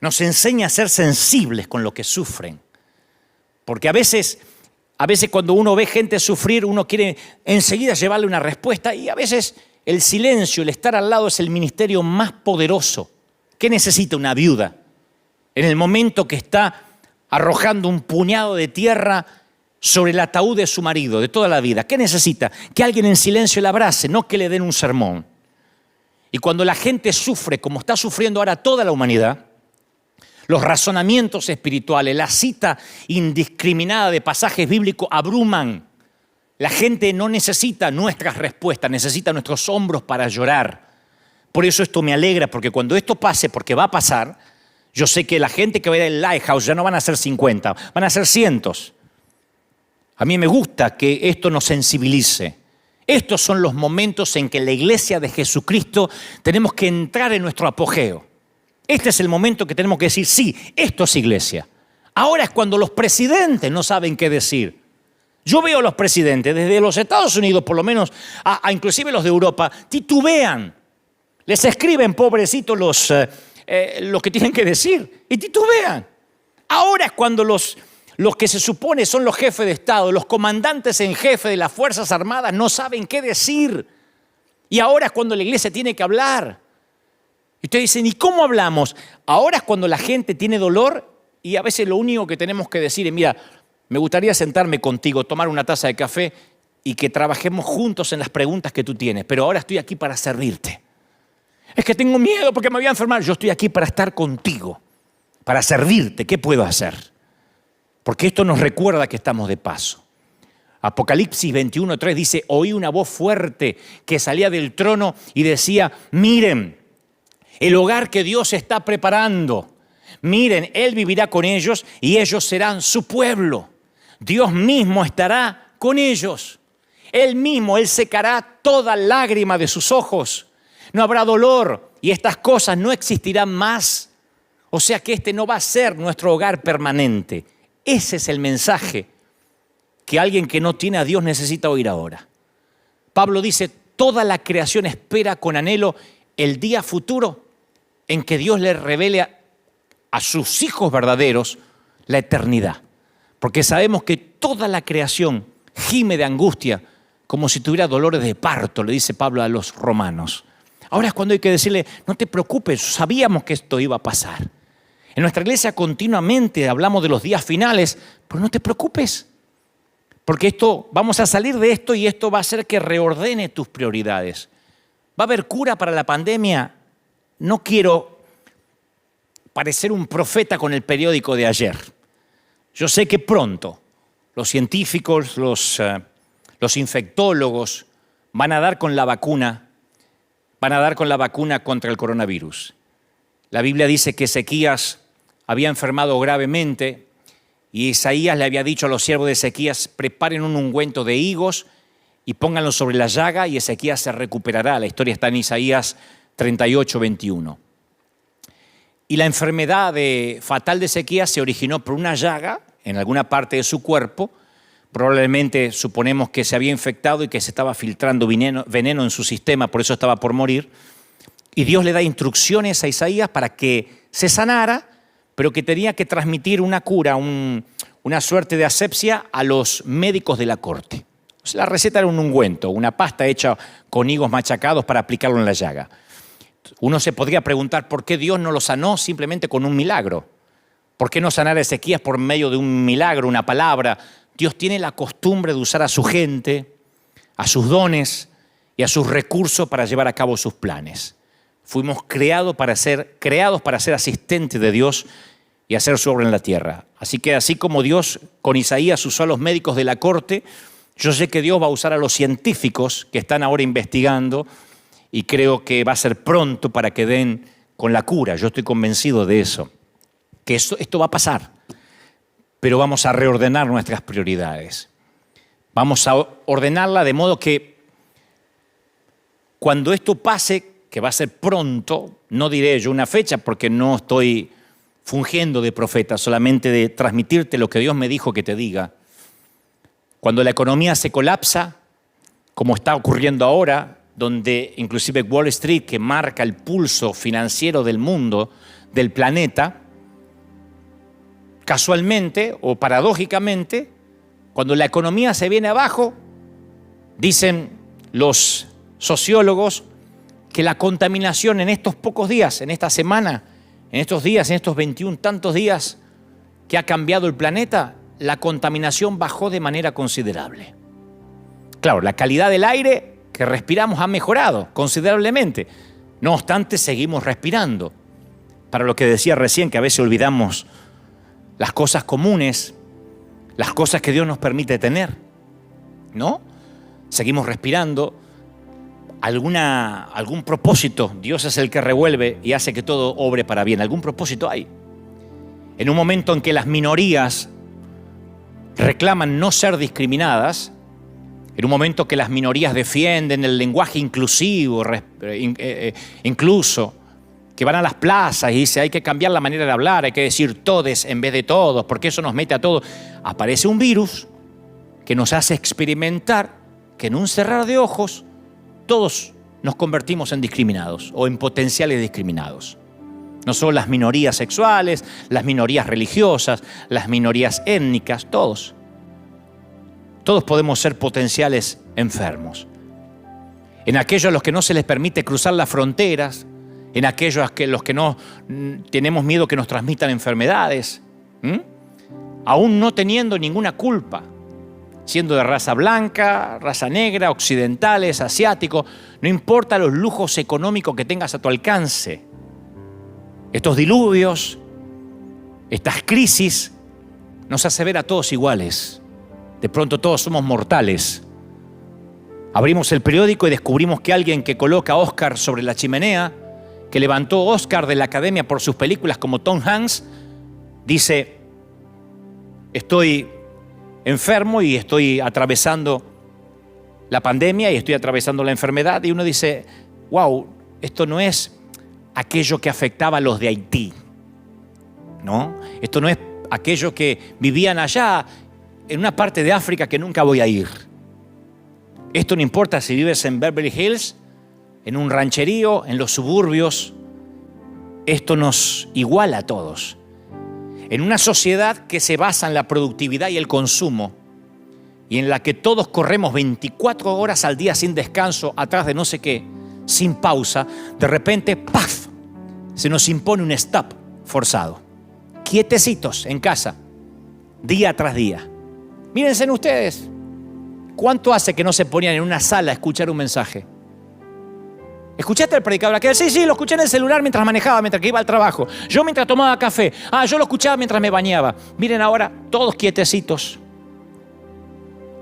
Nos enseña a ser sensibles con lo que sufren. Porque a veces cuando uno ve gente sufrir, uno quiere enseguida llevarle una respuesta y a veces el silencio, el estar al lado es el ministerio más poderoso. ¿Qué necesita una viuda? En el momento que está arrojando un puñado de tierra sobre el ataúd de su marido, de toda la vida. ¿Qué necesita? Que alguien en silencio la abrace, no que le den un sermón. Y cuando la gente sufre, como está sufriendo ahora toda la humanidad, los razonamientos espirituales, la cita indiscriminada de pasajes bíblicos abruman. La gente no necesita nuestras respuestas, necesita nuestros hombros para llorar. Por eso esto me alegra, porque cuando esto pase, porque va a pasar, yo sé que la gente que va a ir al Lighthouse ya no van a ser 50, van a ser cientos. A mí me gusta que esto nos sensibilice. Estos son los momentos en que la iglesia de Jesucristo tenemos que entrar en nuestro apogeo. Este es el momento que tenemos que decir, sí, esto es iglesia. Ahora es cuando los presidentes no saben qué decir. Yo veo a los presidentes, desde los Estados Unidos por lo menos, inclusive los de Europa, titubean. Les escriben, pobrecitos, lo que tienen que decir y titubean. Ahora es cuando los que se supone son los jefes de Estado, los comandantes en jefe de las Fuerzas Armadas no saben qué decir. Y ahora es cuando la iglesia tiene que hablar. Y ustedes dicen, ¿y cómo hablamos? Ahora es cuando la gente tiene dolor y a veces lo único que tenemos que decir es, mira, me gustaría sentarme contigo, tomar una taza de café y que trabajemos juntos en las preguntas que tú tienes, pero ahora estoy aquí para servirte. Es que tengo miedo porque me voy a enfermar. Yo estoy aquí para estar contigo, para servirte. ¿Qué puedo hacer? Porque esto nos recuerda que estamos de paso. Apocalipsis 21:3 dice, oí una voz fuerte que salía del trono y decía, miren, el hogar que Dios está preparando. Miren, Él vivirá con ellos y ellos serán su pueblo. Dios mismo estará con ellos. Él mismo, Él secará toda lágrima de sus ojos. No habrá dolor y estas cosas no existirán más. O sea que este no va a ser nuestro hogar permanente. Ese es el mensaje que alguien que no tiene a Dios necesita oír ahora. Pablo dice, toda la creación espera con anhelo el día futuro en que Dios le revele a sus hijos verdaderos la eternidad. Porque sabemos que toda la creación gime de angustia como si tuviera dolores de parto, le dice Pablo a los romanos. Ahora es cuando hay que decirle, no te preocupes, sabíamos que esto iba a pasar. En nuestra iglesia continuamente hablamos de los días finales, pero no te preocupes, porque vamos a salir de esto y esto va a hacer que reordene tus prioridades. ¿Va a haber cura para la pandemia? No quiero parecer un profeta con el periódico de ayer. Yo sé que pronto los científicos, los infectólogos van a dar con la vacuna contra el coronavirus. La Biblia dice que Ezequías había enfermado gravemente y Isaías le había dicho a los siervos de Ezequías, preparen un ungüento de higos y pónganlo sobre la llaga y Ezequías se recuperará. La historia está en Isaías 38:21. Y la enfermedad fatal de Ezequías se originó por una llaga en alguna parte de su cuerpo. Probablemente suponemos que se había infectado y que se estaba filtrando veneno en su sistema, por eso estaba por morir. Y Dios le da instrucciones a Isaías para que se sanara, pero que tenía que transmitir una cura, una suerte de asepsia a los médicos de la corte. O sea, la receta era un ungüento, una pasta hecha con higos machacados para aplicarlo en la llaga. Uno se podría preguntar por qué Dios no lo sanó simplemente con un milagro. ¿Por qué no sanar a Ezequías por medio de un milagro, una palabra? Dios tiene la costumbre de usar a su gente, a sus dones y a sus recursos para llevar a cabo sus planes. Fuimos creados para ser asistentes de Dios y hacer su obra en la tierra. Así que así como Dios con Isaías usó a los médicos de la corte, Yo sé que Dios va a usar a los científicos que están ahora investigando y creo que va a ser pronto para que den con la cura. Yo estoy convencido de eso, que esto va a pasar, pero vamos a reordenar nuestras prioridades. Vamos a ordenarla de modo que cuando esto pase, que va a ser pronto, no diré yo una fecha porque no estoy fungiendo de profeta, solamente de transmitirte lo que Dios me dijo que te diga. Cuando la economía se colapsa, como está ocurriendo ahora, donde inclusive Wall Street, que marca el pulso financiero del mundo, del planeta, casualmente o paradójicamente, cuando la economía se viene abajo, dicen los sociólogos que la contaminación en estos pocos días, en esta semana, en estos días, en estos 21 tantos días que ha cambiado el planeta, la contaminación bajó de manera considerable. Claro, la calidad del aire que respiramos ha mejorado considerablemente. No obstante, seguimos respirando. Para lo que decía recién, que a veces olvidamos las cosas comunes, las cosas que Dios nos permite tener, ¿no? Seguimos respirando. Algún propósito, Dios es el que revuelve y hace que todo obre para bien. Algún propósito hay. En un momento en que las minorías reclaman no ser discriminadas, en un momento que las minorías defienden el lenguaje inclusivo, incluso, que van a las plazas y dicen hay que cambiar la manera de hablar, hay que decir todes en vez de todos, porque eso nos mete a todos. Aparece un virus que nos hace experimentar que en un cerrar de ojos todos nos convertimos en discriminados o en potenciales discriminados. No solo las minorías sexuales, las minorías religiosas, las minorías étnicas, todos. Todos podemos ser potenciales enfermos. En aquellos a los que no se les permite cruzar las fronteras, en aquellos a los que no tenemos miedo que nos transmitan enfermedades, aún no teniendo ninguna culpa, siendo de raza blanca, raza negra, occidentales, asiáticos, no importa los lujos económicos que tengas a tu alcance. Estos diluvios, estas crisis, nos hace ver a todos iguales. De pronto todos somos mortales. Abrimos el periódico y descubrimos que alguien que coloca a Oscar sobre la chimenea, que levantó Oscar de la academia por sus películas como Tom Hanks, dice, estoy enfermo y estoy atravesando la pandemia y estoy atravesando la enfermedad. Y uno dice, wow, esto no es aquello que afectaba a los de Haití, ¿no? Esto no es aquello que vivían allá en una parte de África que nunca voy a ir. Esto no importa si vives en Beverly Hills, en un rancherío, en los suburbios. Esto nos iguala a todos. En una sociedad que se basa en la productividad y el consumo y en la que todos corremos 24 horas al día sin descanso, atrás de no sé qué, sin pausa, de repente, ¡paf!, se nos impone un stop forzado. Quietecitos en casa, día tras día. Mírense en ustedes, ¿cuánto hace que no se ponían en una sala a escuchar un mensaje? ¿Escuchaste al predicador aquel? Sí, lo escuché en el celular mientras manejaba, mientras que iba al trabajo. Yo mientras tomaba café. Yo lo escuchaba mientras me bañaba. Miren ahora, todos quietecitos,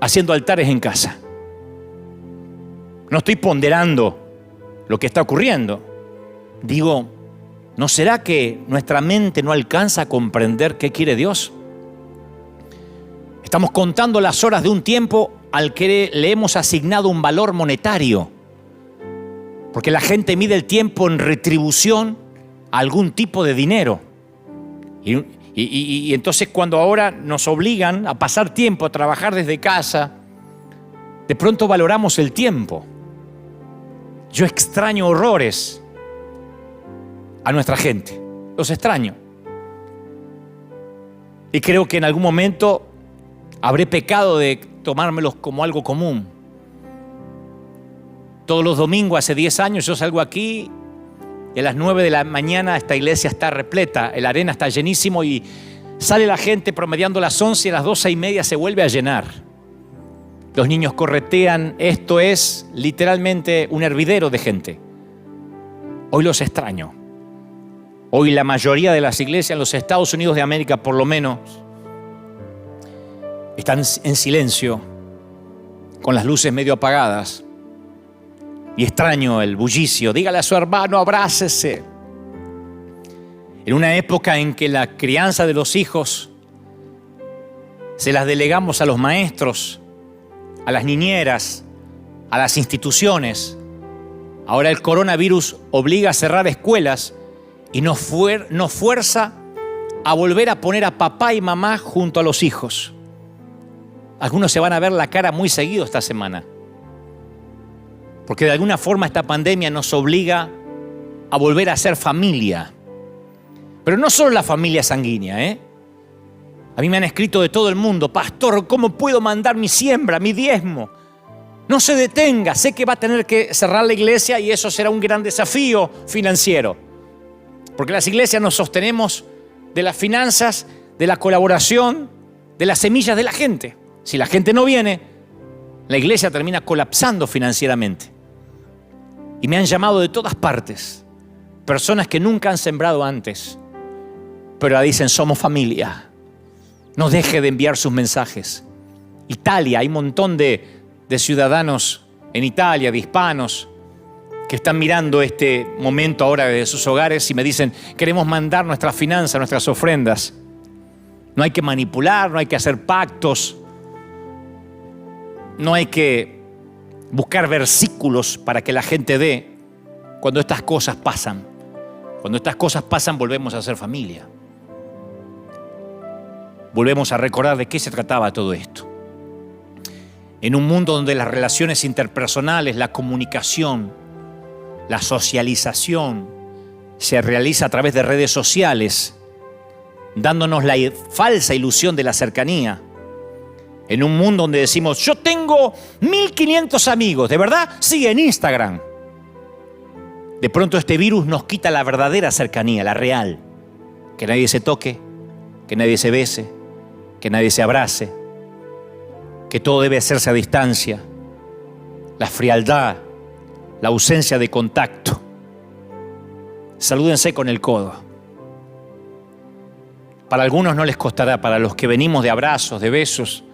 haciendo altares en casa. No estoy ponderando lo que está ocurriendo. Digo, ¿no será que nuestra mente no alcanza a comprender qué quiere Dios? Estamos contando las horas de un tiempo al que le hemos asignado un valor monetario. Porque la gente mide el tiempo en retribución a algún tipo de dinero. Y entonces cuando ahora nos obligan a pasar tiempo, a trabajar desde casa, de pronto valoramos el tiempo. Yo extraño horrores a nuestra gente. Los extraño. Y creo que en algún momento habré pecado de tomármelos como algo común. Todos los domingos, hace 10 años, yo salgo aquí y a las 9 de la mañana esta iglesia está repleta, la arena está llenísimo y sale la gente promediando las 11 y a las 12:30 se vuelve a llenar. Los niños corretean, esto es literalmente un hervidero de gente. Hoy los extraño. Hoy la mayoría de las iglesias en los Estados Unidos de América, por lo menos, están en silencio, con las luces medio apagadas y extraño el bullicio. Dígale a su hermano, abrácese. En una época en que la crianza de los hijos se las delegamos a los maestros, a las niñeras, a las instituciones. Ahora el coronavirus obliga a cerrar escuelas y nos fuerza a volver a poner a papá y mamá junto a los hijos. Algunos se van a ver la cara muy seguido esta semana, porque de alguna forma esta pandemia nos obliga a volver a ser familia. Pero no solo la familia sanguínea, ¿eh? A mí me han escrito de todo el mundo: pastor, ¿cómo puedo mandar mi siembra, mi diezmo? No se detenga, sé que va a tener que cerrar la iglesia y eso será un gran desafío financiero. Porque las iglesias nos sostenemos de las finanzas, de la colaboración, de las semillas de la gente. Si la gente no viene, la iglesia termina colapsando financieramente. Y me han llamado de todas partes, personas que nunca han sembrado antes, pero ahora dicen: somos familia. No deje de enviar sus mensajes. Italia, hay un montón de ciudadanos en Italia, de hispanos, que están mirando este momento ahora desde sus hogares y me dicen: queremos mandar nuestras finanzas, nuestras ofrendas. No hay que manipular, no hay que hacer pactos, no hay que buscar versículos para que la gente dé. Cuando estas cosas pasan, volvemos a ser familia. Volvemos a recordar de qué se trataba todo esto. En un mundo donde las relaciones interpersonales, la comunicación, la socialización se realiza a través de redes sociales, dándonos la falsa ilusión de la cercanía. En un mundo donde decimos: yo tengo 1500 amigos, ¿de verdad? Sí, en Instagram. De pronto este virus nos quita la verdadera cercanía, la real. Que nadie se toque, que nadie se bese, que nadie se abrace, que todo debe hacerse a distancia, la frialdad, la ausencia de contacto. Salúdense con el codo. Para algunos no les costará, para los que venimos de abrazos, de besos,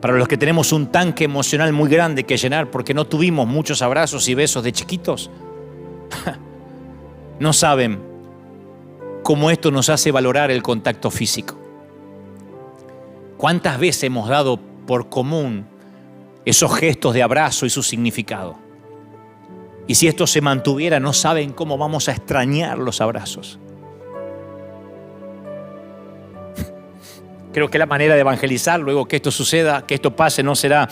para los que tenemos un tanque emocional muy grande que llenar porque no tuvimos muchos abrazos y besos de chiquitos, no saben cómo esto nos hace valorar el contacto físico. ¿Cuántas veces hemos dado por común esos gestos de abrazo y su significado? Y si esto se mantuviera, no saben cómo vamos a extrañar los abrazos. Creo que la manera de evangelizar luego que esto suceda, que esto pase, no será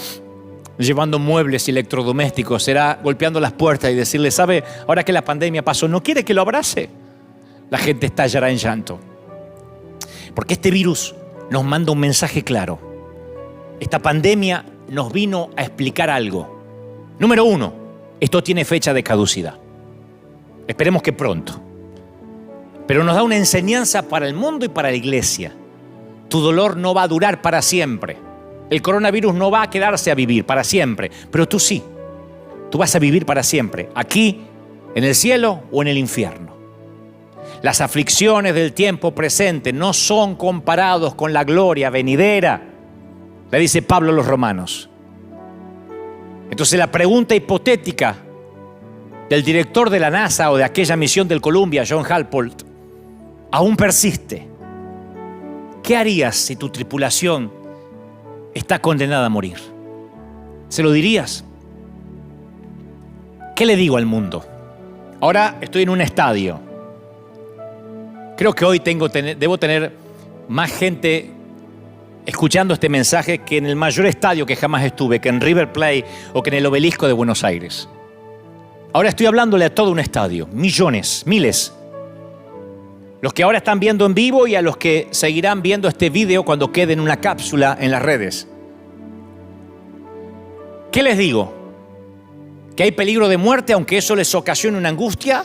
llevando muebles y electrodomésticos, será golpeando las puertas y decirle: ¿sabe? Ahora que la pandemia pasó, ¿no quiere que lo abrace? La gente estallará en llanto. Porque este virus nos manda un mensaje claro. Esta pandemia nos vino a explicar algo. Número 1, esto tiene fecha de caducidad. Esperemos que pronto. Pero nos da una enseñanza para el mundo y para la iglesia. Tu dolor no va a durar para siempre. El coronavirus no va a quedarse a vivir para siempre, pero tú sí. Tú vas a vivir para siempre, aquí, en el cielo o en el infierno. Las aflicciones del tiempo presente no son comparados con la gloria venidera, le dice Pablo a los romanos. Entonces la pregunta hipotética del director de la NASA o de aquella misión del Columbia, John Halport, aún persiste. ¿Qué harías si tu tripulación está condenada a morir? ¿Se lo dirías? ¿Qué le digo al mundo? Ahora estoy en un estadio. Creo que hoy debo tener más gente escuchando este mensaje que en el mayor estadio que jamás estuve, que en River Plate o que en el Obelisco de Buenos Aires. Ahora estoy hablándole a todo un estadio, millones, miles. Los que ahora están viendo en vivo y a los que seguirán viendo este video cuando quede en una cápsula en las redes. ¿Qué les digo? ¿Que hay peligro de muerte aunque eso les ocasione una angustia?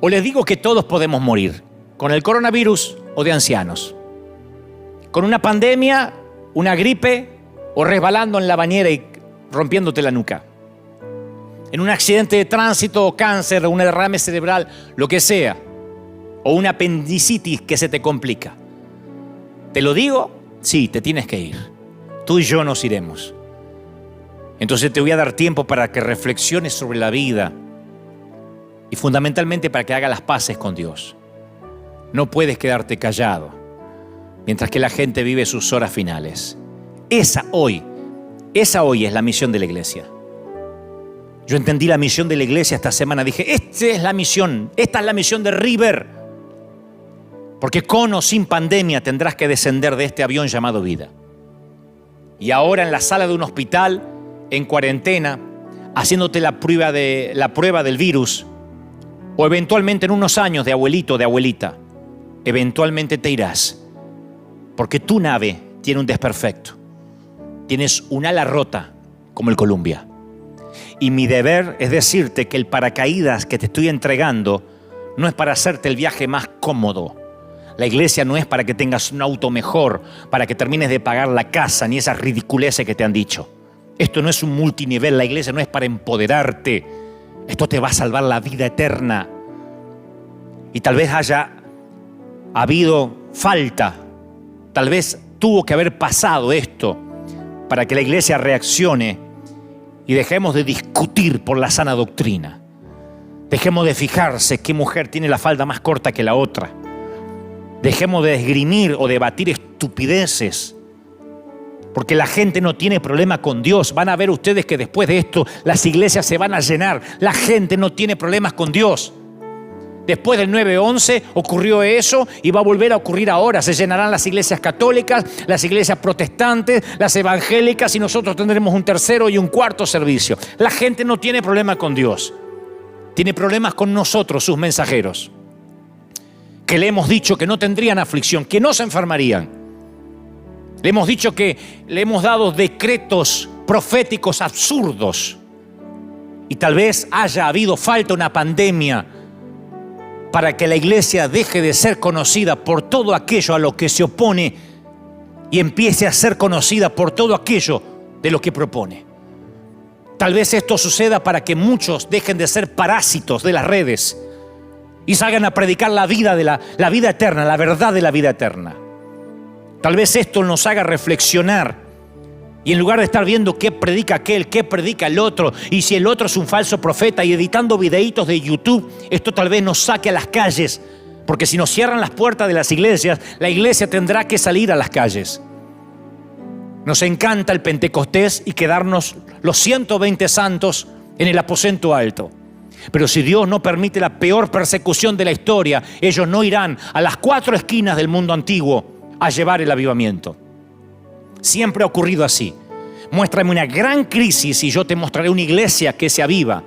¿O les digo que todos podemos morir? ¿Con el coronavirus o de ancianos? ¿Con una pandemia, una gripe o resbalando en la bañera y rompiéndote la nuca? ¿En un accidente de tránsito o cáncer o un derrame cerebral, lo que sea? ¿O una apendicitis que se te complica? ¿Te lo digo? Sí, te tienes que ir. Tú y yo nos iremos. Entonces te voy a dar tiempo para que reflexiones sobre la vida y fundamentalmente para que hagas las paces con Dios. No puedes quedarte callado mientras que la gente vive sus horas finales. Esa hoy es la misión de la iglesia. Yo entendí la misión de la iglesia esta semana. Dije, esta es la misión de River. Porque con o sin pandemia tendrás que descender de este avión llamado vida. Y ahora en la sala de un hospital, en cuarentena, haciéndote la prueba del virus, o eventualmente en unos años de abuelito o de abuelita, eventualmente te irás. Porque tu nave tiene un desperfecto. Tienes un ala rota como el Columbia. Y mi deber es decirte que el paracaídas que te estoy entregando no es para hacerte el viaje más cómodo. La iglesia no es para que tengas un auto mejor, para que termines de pagar la casa, ni esas ridiculeces que te han dicho. Esto no es un multinivel, la iglesia no es para empoderarte. Esto te va a salvar la vida eterna. Y tal vez haya habido falta, tal vez tuvo que haber pasado esto para que la iglesia reaccione y dejemos de discutir por la sana doctrina. Dejemos de fijarse qué mujer tiene la falda más corta que la otra. Dejemos de esgrimir o debatir estupideces. Porque la gente no tiene problema con Dios. Van a ver ustedes que después de esto las iglesias se van a llenar. La gente no tiene problemas con Dios. Después del 9/11 ocurrió eso y va a volver a ocurrir ahora. Se llenarán las iglesias católicas, las iglesias protestantes, las evangélicas y nosotros tendremos un tercero y un cuarto servicio. La gente no tiene problema con Dios. Tiene problemas con nosotros, sus mensajeros. Que le hemos dicho que no tendrían aflicción, que no se enfermarían. Le hemos dicho que le hemos dado decretos proféticos absurdos. Y tal vez haya habido falta una pandemia para que la iglesia deje de ser conocida por todo aquello a lo que se opone y empiece a ser conocida por todo aquello de lo que propone. Tal vez esto suceda para que muchos dejen de ser parásitos de las redes y salgan a predicar la vida eterna, la verdad de la vida eterna. Tal vez esto nos haga reflexionar y en lugar de estar viendo qué predica aquel, qué predica el otro, y si el otro es un falso profeta y editando videitos de YouTube, esto tal vez nos saque a las calles, porque si nos cierran las puertas de las iglesias, la iglesia tendrá que salir a las calles. Nos encanta el Pentecostés y quedarnos los 120 santos en el aposento alto. Pero si Dios no permite la peor persecución de la historia, ellos no irán a las 4 esquinas del mundo antiguo a llevar el avivamiento. Siempre ha ocurrido así. Muéstrame una gran crisis y yo te mostraré una iglesia que se aviva.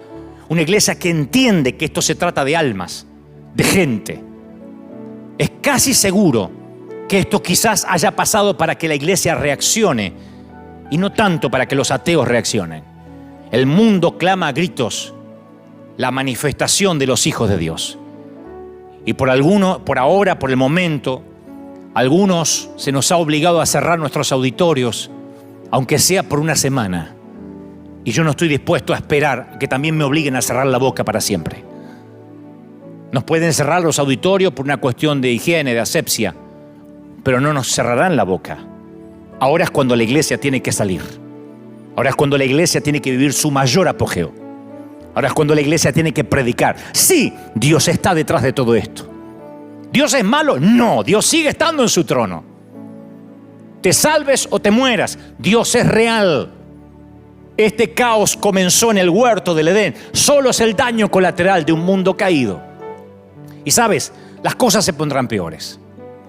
Una iglesia que entiende que esto se trata de almas, de gente. Es casi seguro que esto quizás haya pasado para que la iglesia reaccione y no tanto para que los ateos reaccionen. El mundo clama a gritos la manifestación de los hijos de Dios. Y por ahora, por el momento, algunos se nos ha obligado a cerrar nuestros auditorios, aunque sea por una semana. Y yo no estoy dispuesto a esperar que también me obliguen a cerrar la boca para siempre. Nos pueden cerrar los auditorios por una cuestión de higiene, de asepsia, pero no nos cerrarán la boca. Ahora es cuando la iglesia tiene que salir. Ahora es cuando la iglesia tiene que vivir su mayor apogeo. Ahora es cuando la iglesia tiene que predicar. Sí, Dios está detrás de todo esto. ¿Dios es malo? No, Dios sigue estando en su trono. Te salves o te mueras, Dios es real. Este caos comenzó en el huerto del Edén. Solo es el daño colateral de un mundo caído. Y sabes, las cosas se pondrán peores.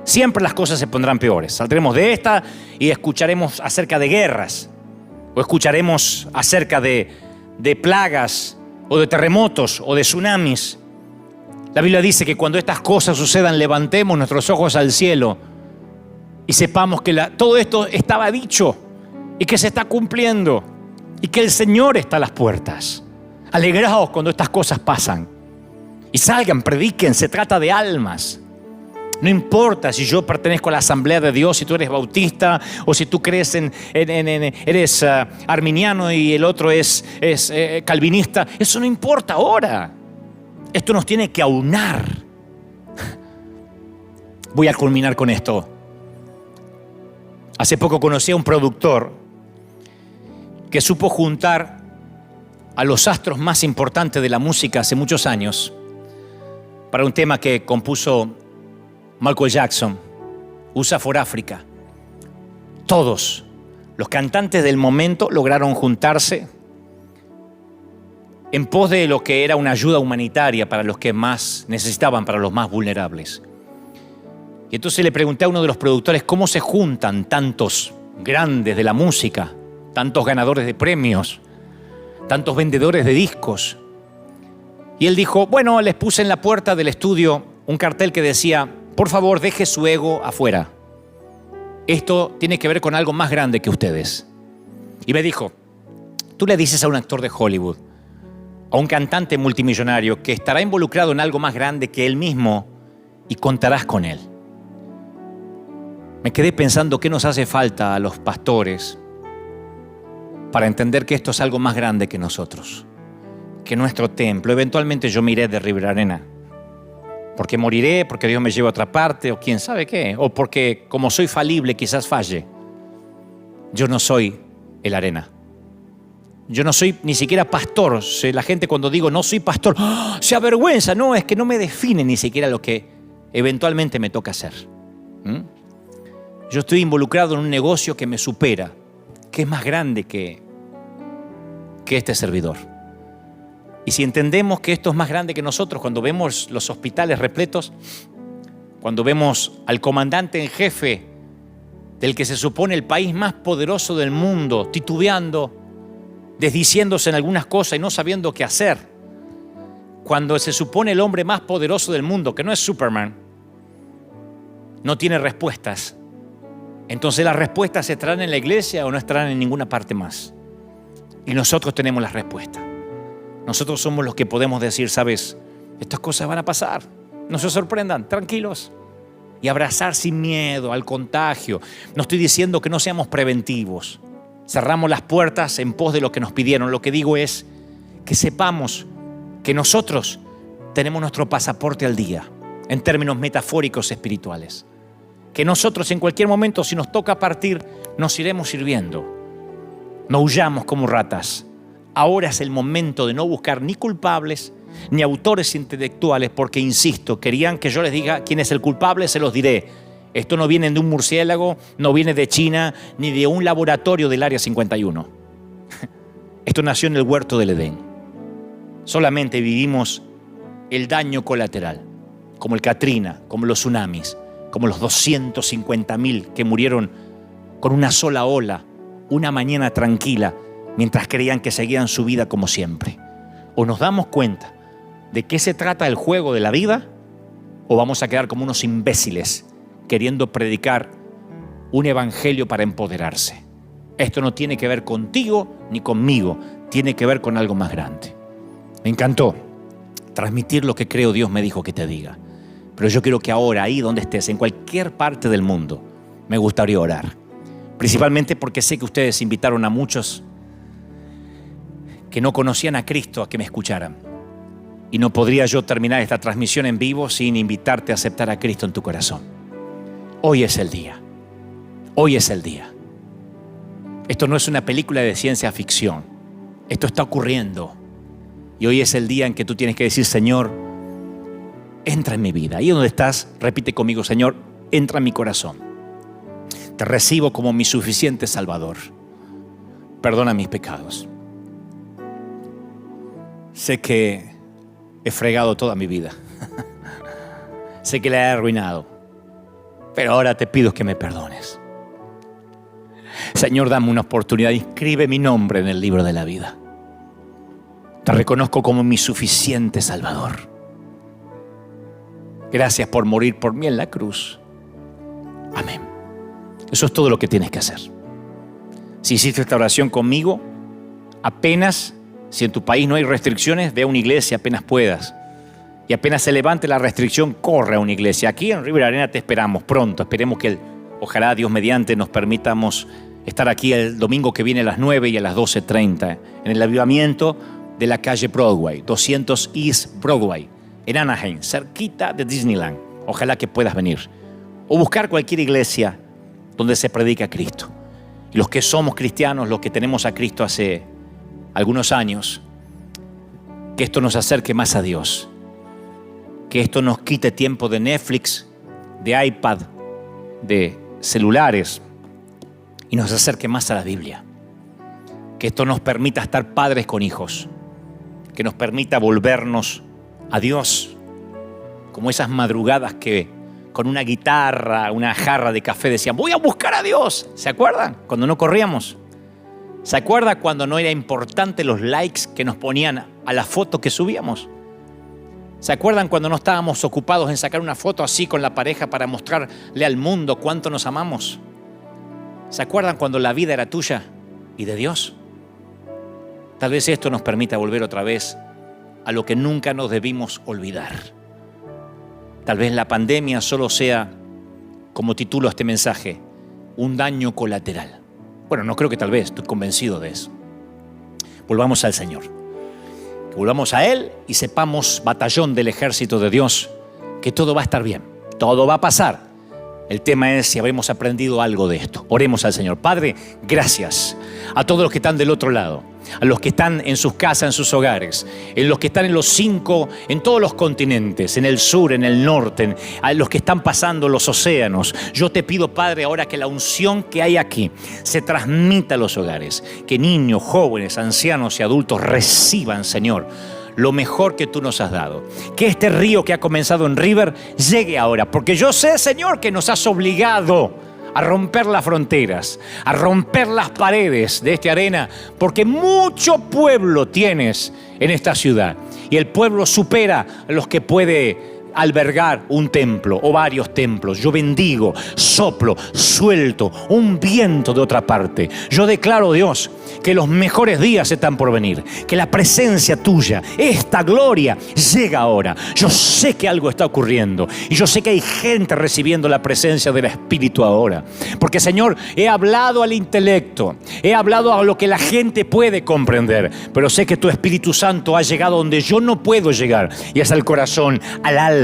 Siempre las cosas se pondrán peores. Saldremos de esta y escucharemos acerca de guerras. O escucharemos acerca de plagas o de terremotos o de tsunamis. La Biblia dice que cuando estas cosas sucedan, levantemos nuestros ojos al cielo y sepamos que todo esto estaba dicho y que se está cumpliendo y que el Señor está a las puertas. Alegraos cuando estas cosas pasan y salgan, prediquen, se trata de almas. No importa si yo pertenezco a la Asamblea de Dios, si tú eres bautista o si tú crees eres arminiano y el otro es calvinista. Eso no importa ahora. Esto nos tiene que aunar. Voy a culminar con esto. Hace poco conocí a un productor que supo juntar a los astros más importantes de la música hace muchos años para un tema que compuso Michael Jackson, USA for Africa. Todos los cantantes del momento lograron juntarse en pos de lo que era una ayuda humanitaria para los que más necesitaban, para los más vulnerables. Y entonces le pregunté a uno de los productores cómo se juntan tantos grandes de la música, tantos ganadores de premios, tantos vendedores de discos. Y él dijo, bueno, les puse en la puerta del estudio un cartel que decía, por favor, deje su ego afuera. Esto tiene que ver con algo más grande que ustedes. Y me dijo, tú le dices a un actor de Hollywood, a un cantante multimillonario que estará involucrado en algo más grande que él mismo y contarás con él. Me quedé pensando qué nos hace falta a los pastores para entender que esto es algo más grande que nosotros, que nuestro templo. Eventualmente yo me iré de River Arena, porque moriré, porque Dios me lleva a otra parte, o quién sabe qué, o porque como soy falible quizás falle. Yo no soy el Arena. Yo no soy ni siquiera pastor. La gente cuando digo no soy pastor, ¡oh!, se avergüenza. No, es que no me define ni siquiera lo que eventualmente me toca hacer. Yo estoy involucrado en un negocio que me supera, que es más grande que este servidor. Y si entendemos que esto es más grande que nosotros, cuando vemos los hospitales repletos, cuando vemos al comandante en jefe del que se supone el país más poderoso del mundo, titubeando, desdiciéndose en algunas cosas y no sabiendo qué hacer, cuando se supone el hombre más poderoso del mundo, que no es Superman, no tiene respuestas, entonces las respuestas estarán en la iglesia o no estarán en ninguna parte más. Y nosotros tenemos las respuestas. Nosotros somos los que podemos decir, sabes, estas cosas van a pasar, no se sorprendan, tranquilos. Y abrazar sin miedo al contagio. No estoy diciendo que no seamos preventivos. Cerramos las puertas en pos de lo que nos pidieron. Lo que digo es que sepamos que nosotros tenemos nuestro pasaporte al día, en términos metafóricos espirituales. Que nosotros en cualquier momento, si nos toca partir, nos iremos sirviendo. No huyamos como ratas. Ahora es el momento de no buscar ni culpables ni autores intelectuales, porque, insisto, querían que yo les diga quién es el culpable, se los diré. Esto no viene de un murciélago, no viene de China, ni de un laboratorio del Área 51. Esto nació en el huerto del Edén. Solamente vivimos el daño colateral, como el Katrina, como los tsunamis, como los 250.000 que murieron con una sola ola, una mañana tranquila, mientras creían que seguían su vida como siempre. O nos damos cuenta de qué se trata el juego de la vida, o vamos a quedar como unos imbéciles queriendo predicar un evangelio para empoderarse. Esto no tiene que ver contigo ni conmigo, tiene que ver con algo más grande. Me encantó transmitir lo que creo Dios me dijo que te diga. Pero yo quiero que ahora, ahí donde estés, en cualquier parte del mundo, me gustaría orar. Principalmente porque sé que ustedes invitaron a muchos que no conocían a Cristo a que me escucharan. Y no podría yo terminar esta transmisión en vivo sin invitarte a aceptar a Cristo en tu corazón. Hoy es el día. Hoy es el día. Esto no es una película de ciencia ficción. Esto está ocurriendo. Y hoy es el día en que tú tienes que decir, Señor, entra en mi vida. Ahí donde estás, repite conmigo, Señor, entra en mi corazón. Te recibo como mi suficiente Salvador. Perdona mis pecados. Sé que he fregado toda mi vida. Sé que la he arruinado. Pero ahora te pido que me perdones. Señor, dame una oportunidad. Inscribe mi nombre en el libro de la vida. Te reconozco como mi suficiente Salvador. Gracias por morir por mí en la cruz. Amén. Eso es todo lo que tienes que hacer. Si hiciste esta oración conmigo, apenas, si en tu país no hay restricciones, ve a una iglesia apenas puedas. Y apenas se levante la restricción, corre a una iglesia. Aquí en River Arena te esperamos pronto. Esperemos que ojalá Dios mediante nos permitamos estar aquí el domingo que viene a las 9 y a las 12:30 en el avivamiento de la calle Broadway, 200 East Broadway, en Anaheim, cerquita de Disneyland. Ojalá que puedas venir. O buscar cualquier iglesia donde se predica a Cristo. Y los que somos cristianos, los que tenemos a Cristo hace algunos años, que esto nos acerque más a Dios. Que esto nos quite tiempo de Netflix, de iPad, de celulares y nos acerque más a la Biblia. Que esto nos permita estar padres con hijos. Que nos permita volvernos a Dios. Como esas madrugadas que con una guitarra, una jarra de café decían, voy a buscar a Dios. ¿Se acuerdan? Cuando no corríamos. ¿Se acuerdan cuando no era importante los likes que nos ponían a la foto que subíamos? ¿Se acuerdan cuando no estábamos ocupados en sacar una foto así con la pareja para mostrarle al mundo cuánto nos amamos? ¿Se acuerdan cuando la vida era tuya y de Dios? Tal vez esto nos permita volver otra vez a lo que nunca nos debimos olvidar. Tal vez la pandemia solo sea, como titulo este mensaje, un daño colateral. Bueno, no creo que tal vez, estoy convencido de eso. Volvamos al Señor. Que volvamos a Él y sepamos, batallón del ejército de Dios, que todo va a estar bien, todo va a pasar. El tema es si habremos aprendido algo de esto. Oremos al Señor. Padre, gracias a todos los que están del otro lado, a los que están en sus casas, en sus hogares, en los que están en todos los continentes, en el sur, en el norte, a los que están pasando los océanos. Yo te pido, Padre, ahora que la unción que hay aquí se transmita a los hogares, que niños, jóvenes, ancianos y adultos reciban, Señor, lo mejor que tú nos has dado. Que este río que ha comenzado en River llegue ahora, porque yo sé, Señor, que nos has obligado a romper las fronteras, a romper las paredes de esta arena, porque mucho pueblo tienes en esta ciudad y el pueblo supera a los que puede albergar un templo o varios templos. Yo bendigo, soplo, suelto un viento de otra parte. Yo declaro, Dios, que los mejores días están por venir, que la presencia tuya, esta gloria, llega ahora. Yo sé que algo está ocurriendo y yo sé que hay gente recibiendo la presencia del Espíritu ahora, porque, Señor, he hablado al intelecto, he hablado a lo que la gente puede comprender, pero sé que tu Espíritu Santo ha llegado donde yo no puedo llegar, y es al corazón, al alma.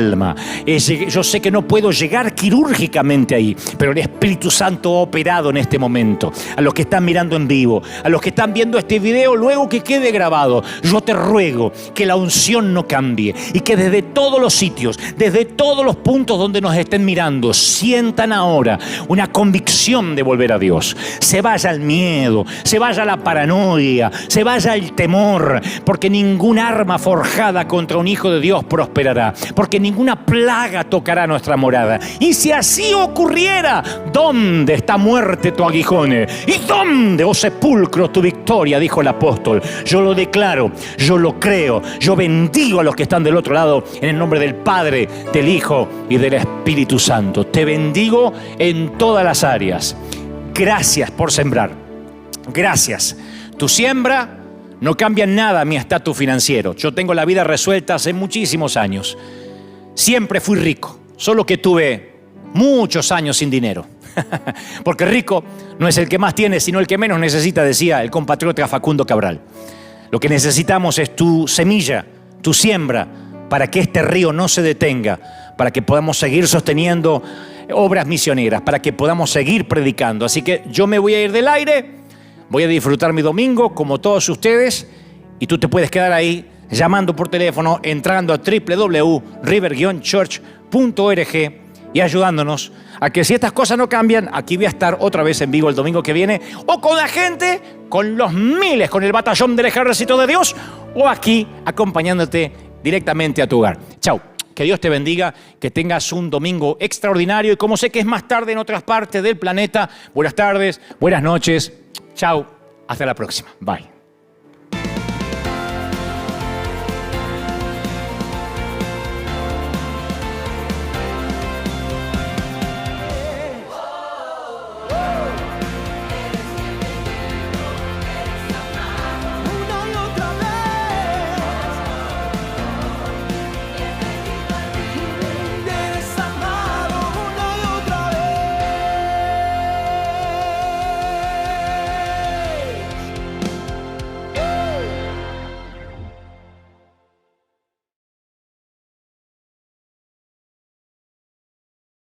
Yo sé que no puedo llegar quirúrgicamente ahí, pero el Espíritu Santo ha operado en este momento. A los que están mirando en vivo, a los que están viendo este video luego que quede grabado, yo te ruego que la unción no cambie y que desde todos los sitios, desde todos los puntos donde nos estén mirando, sientan ahora una convicción de volver a Dios. Se vaya el miedo, se vaya la paranoia, se vaya el temor, porque ningún arma forjada contra un hijo de Dios prosperará, porque ninguna plaga tocará nuestra morada. Y si así ocurriera, ¿dónde está muerte tu aguijón? ¿Y dónde, oh sepulcro, tu victoria? Dijo el apóstol. Yo lo declaro, yo lo creo, yo bendigo a los que están del otro lado en el nombre del Padre, del Hijo y del Espíritu Santo. Te bendigo en todas las áreas. Gracias por sembrar. Gracias. Tu siembra no cambia en nada mi estatus financiero. Yo tengo la vida resuelta hace muchísimos años. Siempre fui rico, solo que tuve muchos años sin dinero. Porque rico no es el que más tiene, sino el que menos necesita, decía el compatriota Facundo Cabral. Lo que necesitamos es tu semilla, tu siembra, para que este río no se detenga, para que podamos seguir sosteniendo obras misioneras, para que podamos seguir predicando. Así que yo me voy a ir del aire, voy a disfrutar mi domingo como todos ustedes, y tú te puedes quedar ahí llamando por teléfono, entrando a www.river-church.org y ayudándonos a que si estas cosas no cambian, aquí voy a estar otra vez en vivo el domingo que viene, o con la gente, con los miles, con el batallón del ejército de Dios, o aquí acompañándote directamente a tu hogar. Chau. Que Dios te bendiga, que tengas un domingo extraordinario, y como sé que es más tarde en otras partes del planeta, buenas tardes, buenas noches. Chau. Hasta la próxima. Bye.